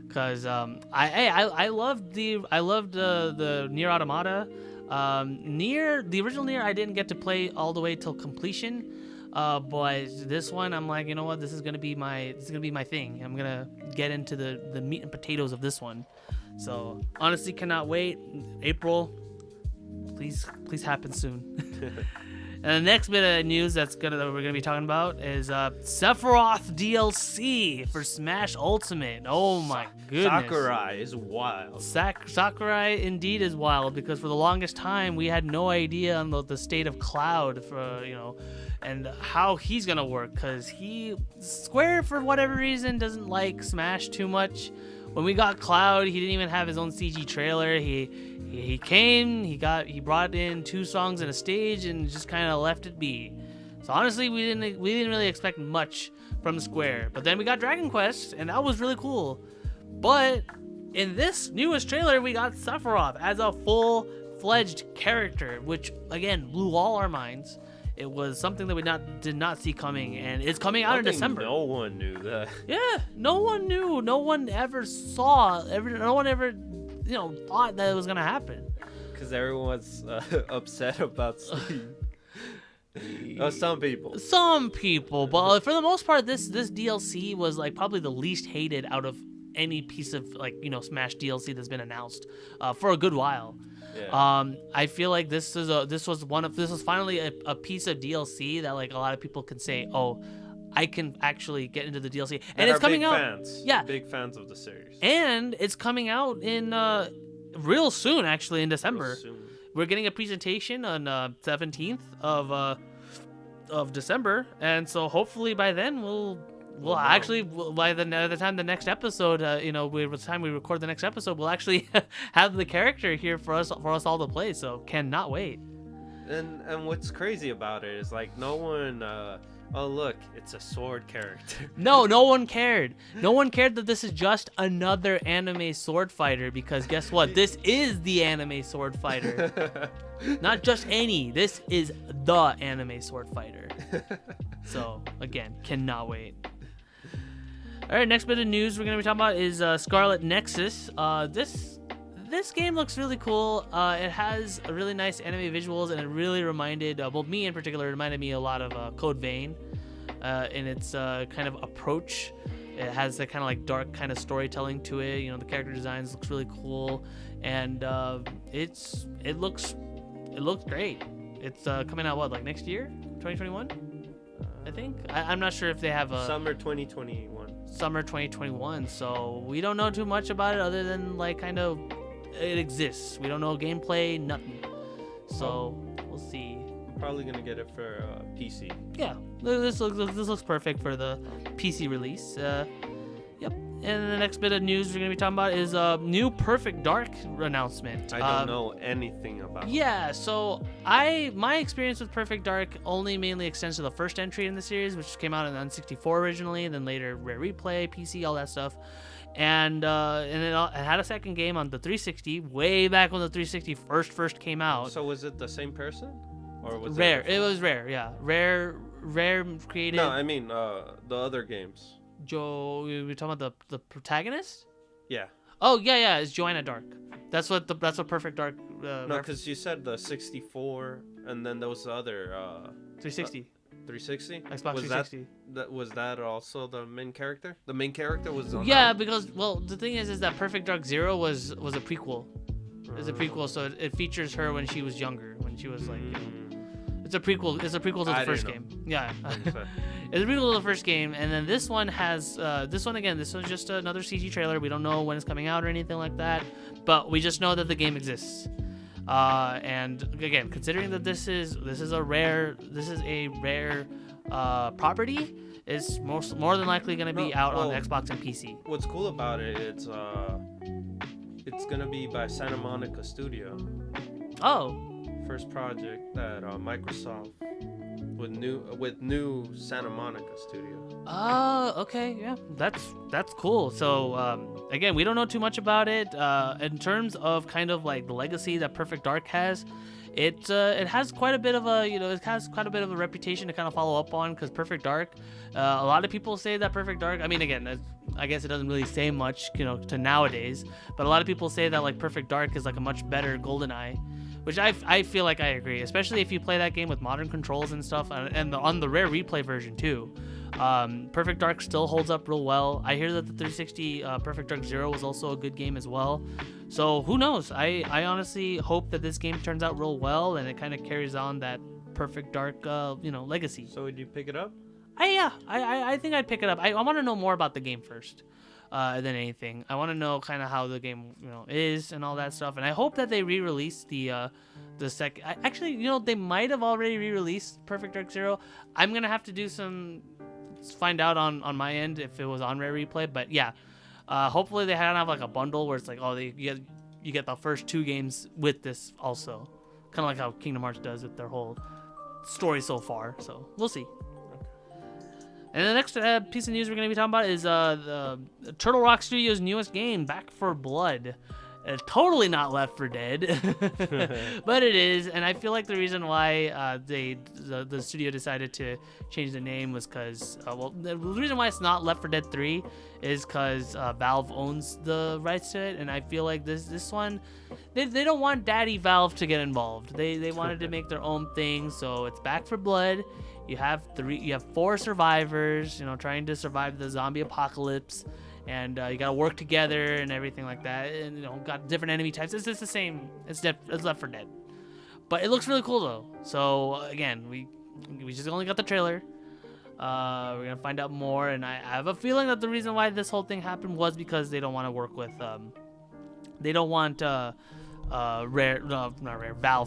Speaker 1: Cause I loved the NieR Automata. NieR, the original NieR, I didn't get to play all the way till completion. But this one, I'm like, you know what? This is gonna be my thing. I'm gonna get into the meat and potatoes of this one. So honestly, cannot wait. April, please happen soon. And the next bit of news that we're gonna be talking about is Sephiroth DLC for Smash Ultimate. Oh my goodness!
Speaker 2: Sakurai is wild.
Speaker 1: Sakurai indeed is wild, because for the longest time we had no idea on the state of Cloud and how he's gonna work, because Square, for whatever reason, doesn't like Smash too much. When we got Cloud, he didn't even have his own CG trailer. He came, he brought in 2 songs and a stage, and just kind of left it be. So honestly, we didn't really expect much from Square. But then we got Dragon Quest, and that was really cool. But in this newest trailer, we got Sephiroth as a full-fledged character, which again blew all our minds. It was something that we did not see coming, and it's coming out in December.
Speaker 2: No one knew that.
Speaker 1: Yeah, no one knew. No one ever saw. No one ever, thought that it was gonna happen.
Speaker 2: Because everyone's upset about Steve. Some people.
Speaker 1: Some people, but for the most part, this DLC was like probably the least hated out of any piece of Smash DLC that's been announced for a good while. Yeah. I feel like this was finally a piece of DLC that like a lot of people can say, oh, I can actually get into the DLC, and it's coming out.
Speaker 2: Fans.
Speaker 1: Yeah,
Speaker 2: big fans of the series.
Speaker 1: And it's coming out in real soon, actually in December. We're getting a presentation on 17th of December, and so hopefully by then we'll actually, by the time the next episode, by the time we record the next episode, we'll actually have the character here for us all to play. So cannot wait.
Speaker 2: And what's crazy about it is like no one. Oh look, it's a sword character.
Speaker 1: No one cared. No one cared that this is just another anime sword fighter, because guess what? This is the anime sword fighter. Not just any. This is the anime sword fighter. So again, cannot wait. All right, next bit of news we're gonna be talking about is Scarlet Nexus. This game looks really cool. It has a really nice anime visuals, and it really reminded, me in particular, reminded me a lot of Code Vein in its kind of approach. It has that kind of like dark kind of storytelling to it. The character designs looks really cool, and it looks great. It's coming out next year, 2021, I think. I'm not sure if they have a
Speaker 2: summer 2021.
Speaker 1: Summer 2021. So we don't know too much about it other than it exists. We don't know gameplay, nothing. So we'll see.
Speaker 2: I'm probably gonna get it for PC.
Speaker 1: Yeah, this looks perfect for the PC release. Yep. And the next bit of news we're gonna be talking about is a new Perfect Dark announcement.
Speaker 2: I don't know anything about.
Speaker 1: Yeah. So my experience with Perfect Dark only mainly extends to the first entry in the series, which came out on N64 originally, and then later Rare Replay, PC, all that stuff. And it had a second game on the 360, way back when the 360 first came out.
Speaker 2: So was it the same person, or was
Speaker 1: Rare? It was Rare, yeah. Rare created.
Speaker 2: No, I mean the other games.
Speaker 1: We're talking about the protagonist.
Speaker 2: Yeah.
Speaker 1: Oh yeah, it's Joanna Dark. That's what Perfect Dark.
Speaker 2: No, because you said the 64, and then there was the other
Speaker 1: 360.
Speaker 2: 360?
Speaker 1: Xbox 360.
Speaker 2: Was that also the main character? The main character was on
Speaker 1: Yeah, because the thing is that Perfect Dark Zero was a prequel. It's a prequel, so it features her when she was younger, when she was it's a prequel. It's a prequel to the first game. Yeah. It's a prequel to the first game, and then this one has this was just another CG trailer. We don't know when it's coming out or anything like that, but we just know that the game exists. And again, considering that this is a rare property, it's more than likely going to be out on Xbox and PC.
Speaker 2: What's cool about it, it's it's gonna be by Santa Monica Studio.
Speaker 1: Oh.
Speaker 2: First project at Microsoft with new Santa Monica Studio.
Speaker 1: Oh, okay, yeah, that's cool. So again, we don't know too much about it. In terms of kind of like the legacy that Perfect Dark has, it has quite a bit of a reputation to kind of follow up on, because Perfect Dark, a lot of people say that Perfect Dark. I mean, again, I guess it doesn't really say much, to nowadays, but a lot of people say that like Perfect Dark is like a much better GoldenEye. Which I feel like I agree, especially if you play that game with modern controls and stuff, and on the rare replay version too. Perfect Dark still holds up real well. I hear that the 360 Perfect Dark Zero was also a good game as well. So who knows? I honestly hope that this game turns out real well and it kind of carries on that Perfect Dark legacy.
Speaker 2: So would you pick it up?
Speaker 1: I think I'd pick it up. I want to know more about the game first. Than anything. I want to know kind of how the game, is and all that stuff. And I hope that they re-release the second. Actually, they might have already re-released Perfect Dark Zero. I'm gonna have to do find out on my end if it was on Rare Replay. But yeah, hopefully they have like a bundle where it's like, you get the first 2 games with this also, kind of like how Kingdom Hearts does with their whole story so far. So we'll see. And the next piece of news we're going to be talking about is the Turtle Rock Studios' newest game, Back 4 Blood. Totally not Left 4 Dead, but it is. And I feel like the reason why the studio decided to change the name was because, the reason why it's not Left 4 Dead 3 is because Valve owns the rights to it. And I feel like this one, they don't want Daddy Valve to get involved. They wanted to make their own thing, so it's Back 4 Blood. You have 4 survivors, trying to survive the zombie apocalypse, and you gotta work together and everything like that. And got different enemy types. It's just the same. It's Left 4 Dead, but it looks really cool though. So again, we just only got the trailer. We're gonna find out more, and I have a feeling that the reason why this whole thing happened was because they don't want to work with they don't want Valve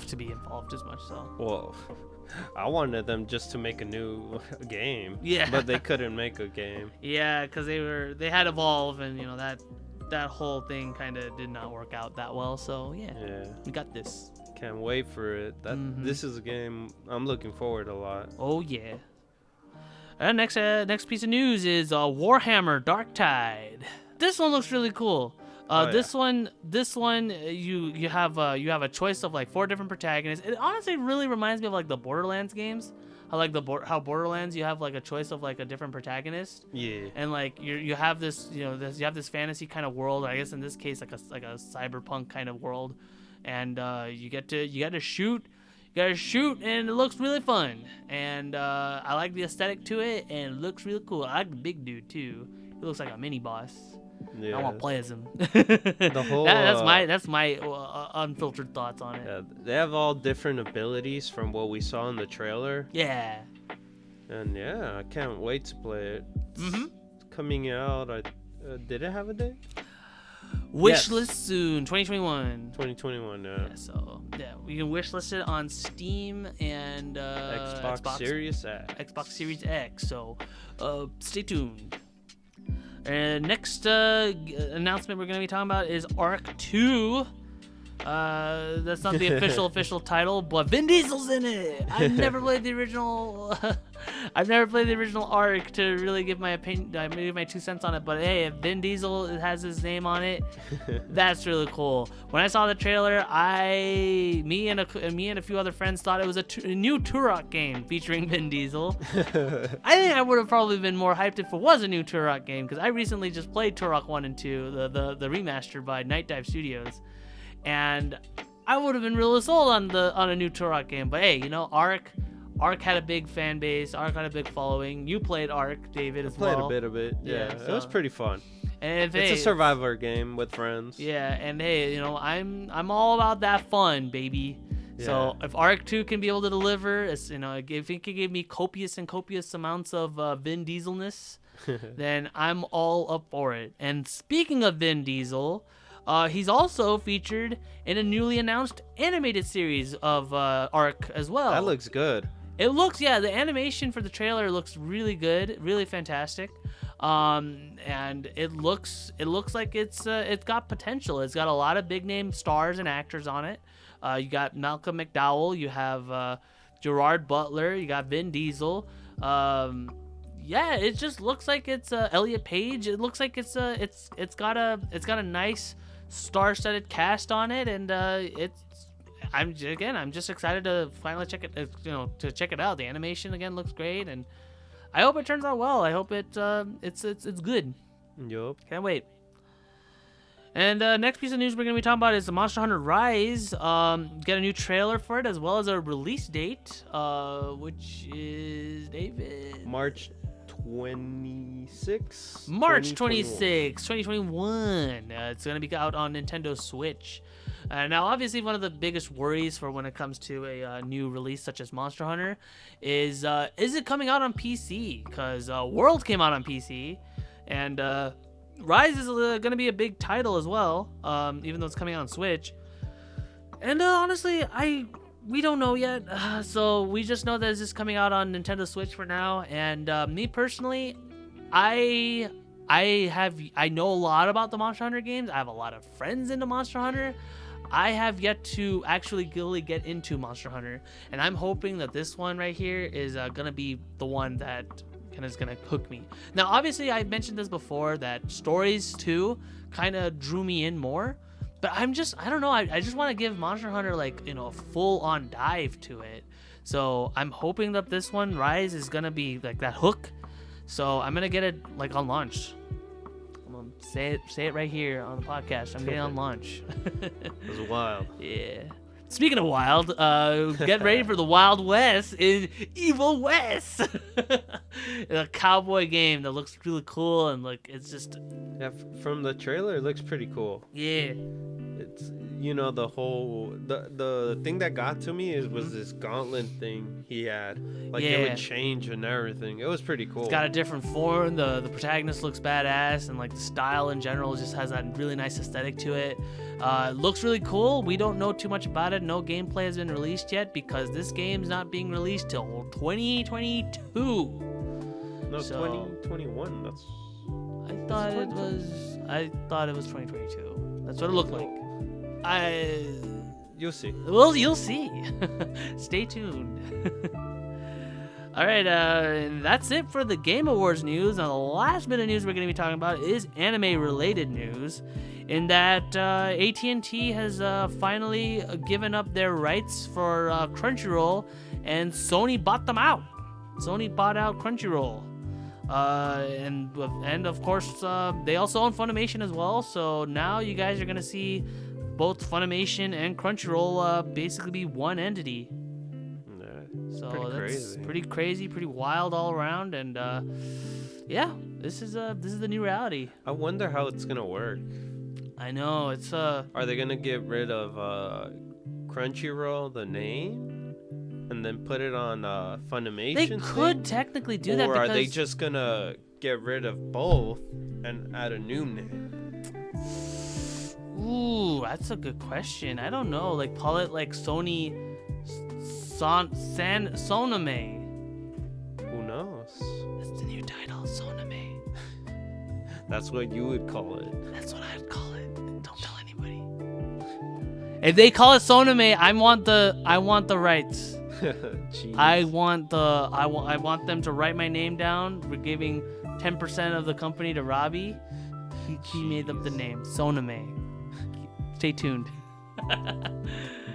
Speaker 1: to be involved as much. So.
Speaker 2: Whoa. I wanted them just to make a new game.
Speaker 1: Yeah.
Speaker 2: But they couldn't make a game.
Speaker 1: Yeah, because they had Evolve, and that whole thing kind of did not work out that well. So yeah, we got this.
Speaker 2: Can't wait for it. This is a game I'm looking forward to a lot.
Speaker 1: Oh yeah. Next piece of news is Warhammer Dark Tide. This one looks really cool. This one, you have a choice of like 4 different protagonists. It honestly really reminds me of like the Borderlands games. How Borderlands you have like a choice of like a different protagonist. Yeah. And like you have this this fantasy kind of world. I guess in this case like a cyberpunk kind of world, and you get to shoot. You gotta shoot, and it looks really fun. And I like the aesthetic to it, and it looks really cool. I like the big dude too. He looks like a mini boss. Yeah. I want to play as him.
Speaker 2: The whole
Speaker 1: that's my unfiltered thoughts on it.
Speaker 2: Yeah, they have all different abilities from what we saw in the trailer.
Speaker 1: Yeah.
Speaker 2: And yeah, I can't wait to play it. It's coming out. Did it have a date?
Speaker 1: Wishlist soon, 2021.
Speaker 2: 2021, yeah.
Speaker 1: So yeah, we can wishlist it on Steam and
Speaker 2: Xbox Series X.
Speaker 1: Xbox Series X. So stay tuned. And next announcement we're going to be talking about is ARK II. That's not the official title, but Vin Diesel's in it. I've never played the original. I've never played the original ARK to really give my opinion, give my 2 cents on it. But hey, if Vin Diesel has his name on it, that's really cool. When I saw the trailer, me and a few other friends thought it was a new Turok game featuring Vin Diesel. I think I would have probably been more hyped if it was a new Turok game, because I recently just played Turok 1 and 2, the remaster by Night Dive Studios. And I would have been really sold on a new Turok game. But hey, ARK had a big fan base. ARK had a big following. You played ARK, David, as well.
Speaker 2: Played a bit of it. Yeah, so, it was pretty fun.
Speaker 1: And
Speaker 2: it's a survivor game with friends.
Speaker 1: Yeah, and hey, I'm all about that fun, baby. Yeah. So if ARK 2 can be able to deliver, if it can give me copious amounts of Vin Dieselness, then I'm all up for it. And speaking of Vin Diesel, he's also featured in a newly announced animated series of ARK as well.
Speaker 2: That looks good.
Speaker 1: It looks, the animation for the trailer looks really good, really fantastic. And it looks like it's got potential. It's got a lot of big name stars and actors on it. You got Malcolm McDowell, you have Gerard Butler, you got Vin Diesel. Yeah, it just looks like it's Elliot Page. It looks like it's got a nice star-studded cast on it, and I'm just excited to finally check it. To check it out. The animation again looks great, and I hope it turns out well. I hope it's good.
Speaker 2: Yup.
Speaker 1: Can't wait. And next piece of news we're gonna be talking about is the Monster Hunter Rise. Get a new trailer for it as well as a release date, which is David.
Speaker 2: March 26.
Speaker 1: March 26, 2021. It's going to be out on Nintendo Switch. Now, obviously, one of the biggest worries for when it comes to a new release such as Monster Hunter is it coming out on PC? Because World came out on PC, and Rise is going to be a big title as well, even though it's coming out on Switch. And honestly, we don't know yet, so we just know that it's just coming out on Nintendo Switch for now. And me personally, I know a lot about the Monster Hunter games. I have a lot of friends into Monster Hunter. I have yet to actually really get into Monster Hunter, and I'm hoping that this one right here is gonna be the one that is gonna hook me. Now, obviously, I mentioned this before that Stories 2 kind of drew me in more. But I don't know. I just want to give Monster Hunter a full-on dive to it. So I'm hoping that this one, Rise, is gonna be like that hook. So I'm gonna get it on launch. I'm gonna say it right here on the podcast. I'm getting on launch.
Speaker 2: It was wild.
Speaker 1: Yeah. Speaking of wild, get ready for the Wild West in Evil West. A cowboy game that looks really cool, and it's just.
Speaker 2: Yeah, from the trailer, it looks pretty cool.
Speaker 1: Yeah.
Speaker 2: It's the whole the thing that got to me was this gauntlet thing he had. It would change and everything. It was pretty cool.
Speaker 1: It's got a different form. The protagonist looks badass, and the style in general just has that really nice aesthetic to it. It looks really cool. We don't know too much about it. No gameplay has been released yet because this game's not being released till 2022.
Speaker 2: No, 2021. That's.
Speaker 1: I thought it was 2022. That's what it looked like.
Speaker 2: You'll see.
Speaker 1: Well, you'll see. Stay tuned. All right, and that's it for the Game Awards news. Now, the last bit of news we're going to be talking about is anime-related news, in that AT&T has finally given up their rights for Crunchyroll, and Sony bought them out. Sony bought out Crunchyroll. And of course, they also own Funimation as well, so now you guys are going to see both Funimation and Crunchyroll basically be one entity. So that's pretty crazy, pretty wild all around, and yeah, this is the new reality.
Speaker 2: I wonder how it's gonna work.
Speaker 1: I know it's
Speaker 2: Are they gonna get rid of Crunchyroll, the name, and then put it on Funimation?
Speaker 1: They could technically do that.
Speaker 2: Or are they just gonna get rid of both and add a new name?
Speaker 1: Ooh, that's a good question. I don't know. Call it Sony. Soname.
Speaker 2: Who knows?
Speaker 1: That's the new title, Soname.
Speaker 2: That's what you would call it.
Speaker 1: That's what I'd call it. Don't tell anybody. If they call it Soname, I want the rights. I want them to write my name down. We're giving 10% of the company to Robbie. He made up the name, Soname. Stay tuned.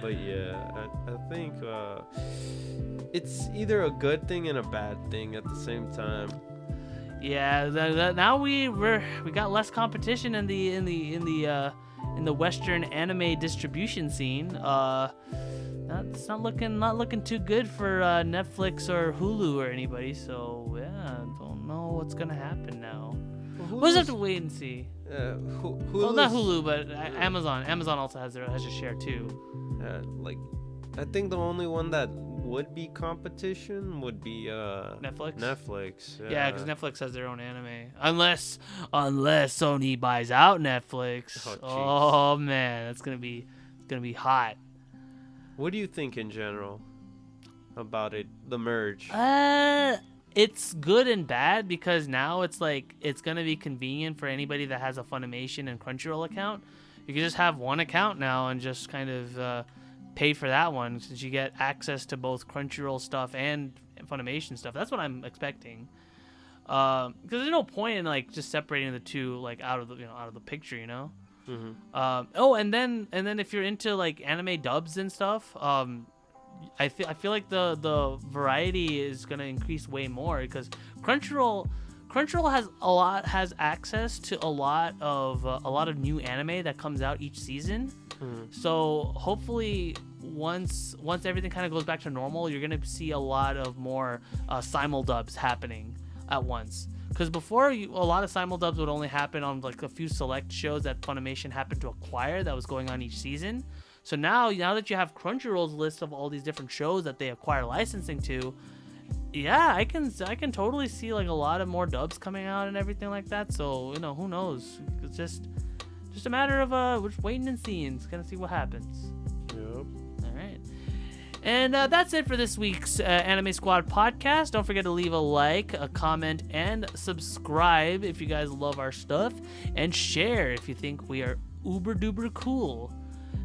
Speaker 2: But yeah, I think it's either a good thing and a bad thing at the same time.
Speaker 1: Yeah, now we got less competition in the Western anime distribution scene. It's not looking too good for Netflix or Hulu or anybody. So yeah, don't know what's gonna happen now. We'll just have to wait and see. Well, not Hulu, but Amazon. Amazon also has a share too.
Speaker 2: I think the only one that would be competition would be
Speaker 1: Netflix.
Speaker 2: Netflix.
Speaker 1: Yeah, because Netflix has their own anime. Unless Sony buys out Netflix. Oh man, it's gonna be hot.
Speaker 2: What do you think in general about it, the merge?
Speaker 1: it's good and bad because now it's like it's gonna be convenient for anybody that has a Funimation and Crunchyroll account. You can just have one account now and just kind of pay for that one, since you get access to both Crunchyroll stuff and Funimation stuff. That's what I'm expecting. Because there's no point in like just separating the two like out of the picture, you know. Oh, and then if you're into like anime dubs and stuff, I feel like the variety is gonna increase way more because Crunchyroll has access to a lot of new anime that comes out each season. So hopefully once everything kind of goes back to normal, you're gonna see a lot of more simuldubs happening at once. Because before, a lot of simuldubs would only happen on like a few select shows that Funimation happened to acquire that was going on each season. So now that you have Crunchyroll's list of all these different shows that they acquire licensing to, yeah, I can totally see like a lot of more dubs coming out and everything like that. So who knows? It's just a matter of we're just waiting and seeing. It's gonna see what happens.
Speaker 2: Yep.
Speaker 1: All right. And that's it for this week's Anime Squad podcast. Don't forget to leave a like, a comment, and subscribe if you guys love our stuff, and share if you think we are uber duper cool.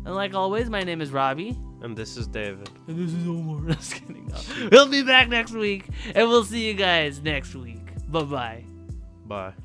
Speaker 1: And like always, my name is Robbie.
Speaker 2: And this is David.
Speaker 1: And this is Omar. Just kidding. We'll be back next week, and we'll see you guys next week. Bye-bye.
Speaker 2: Bye.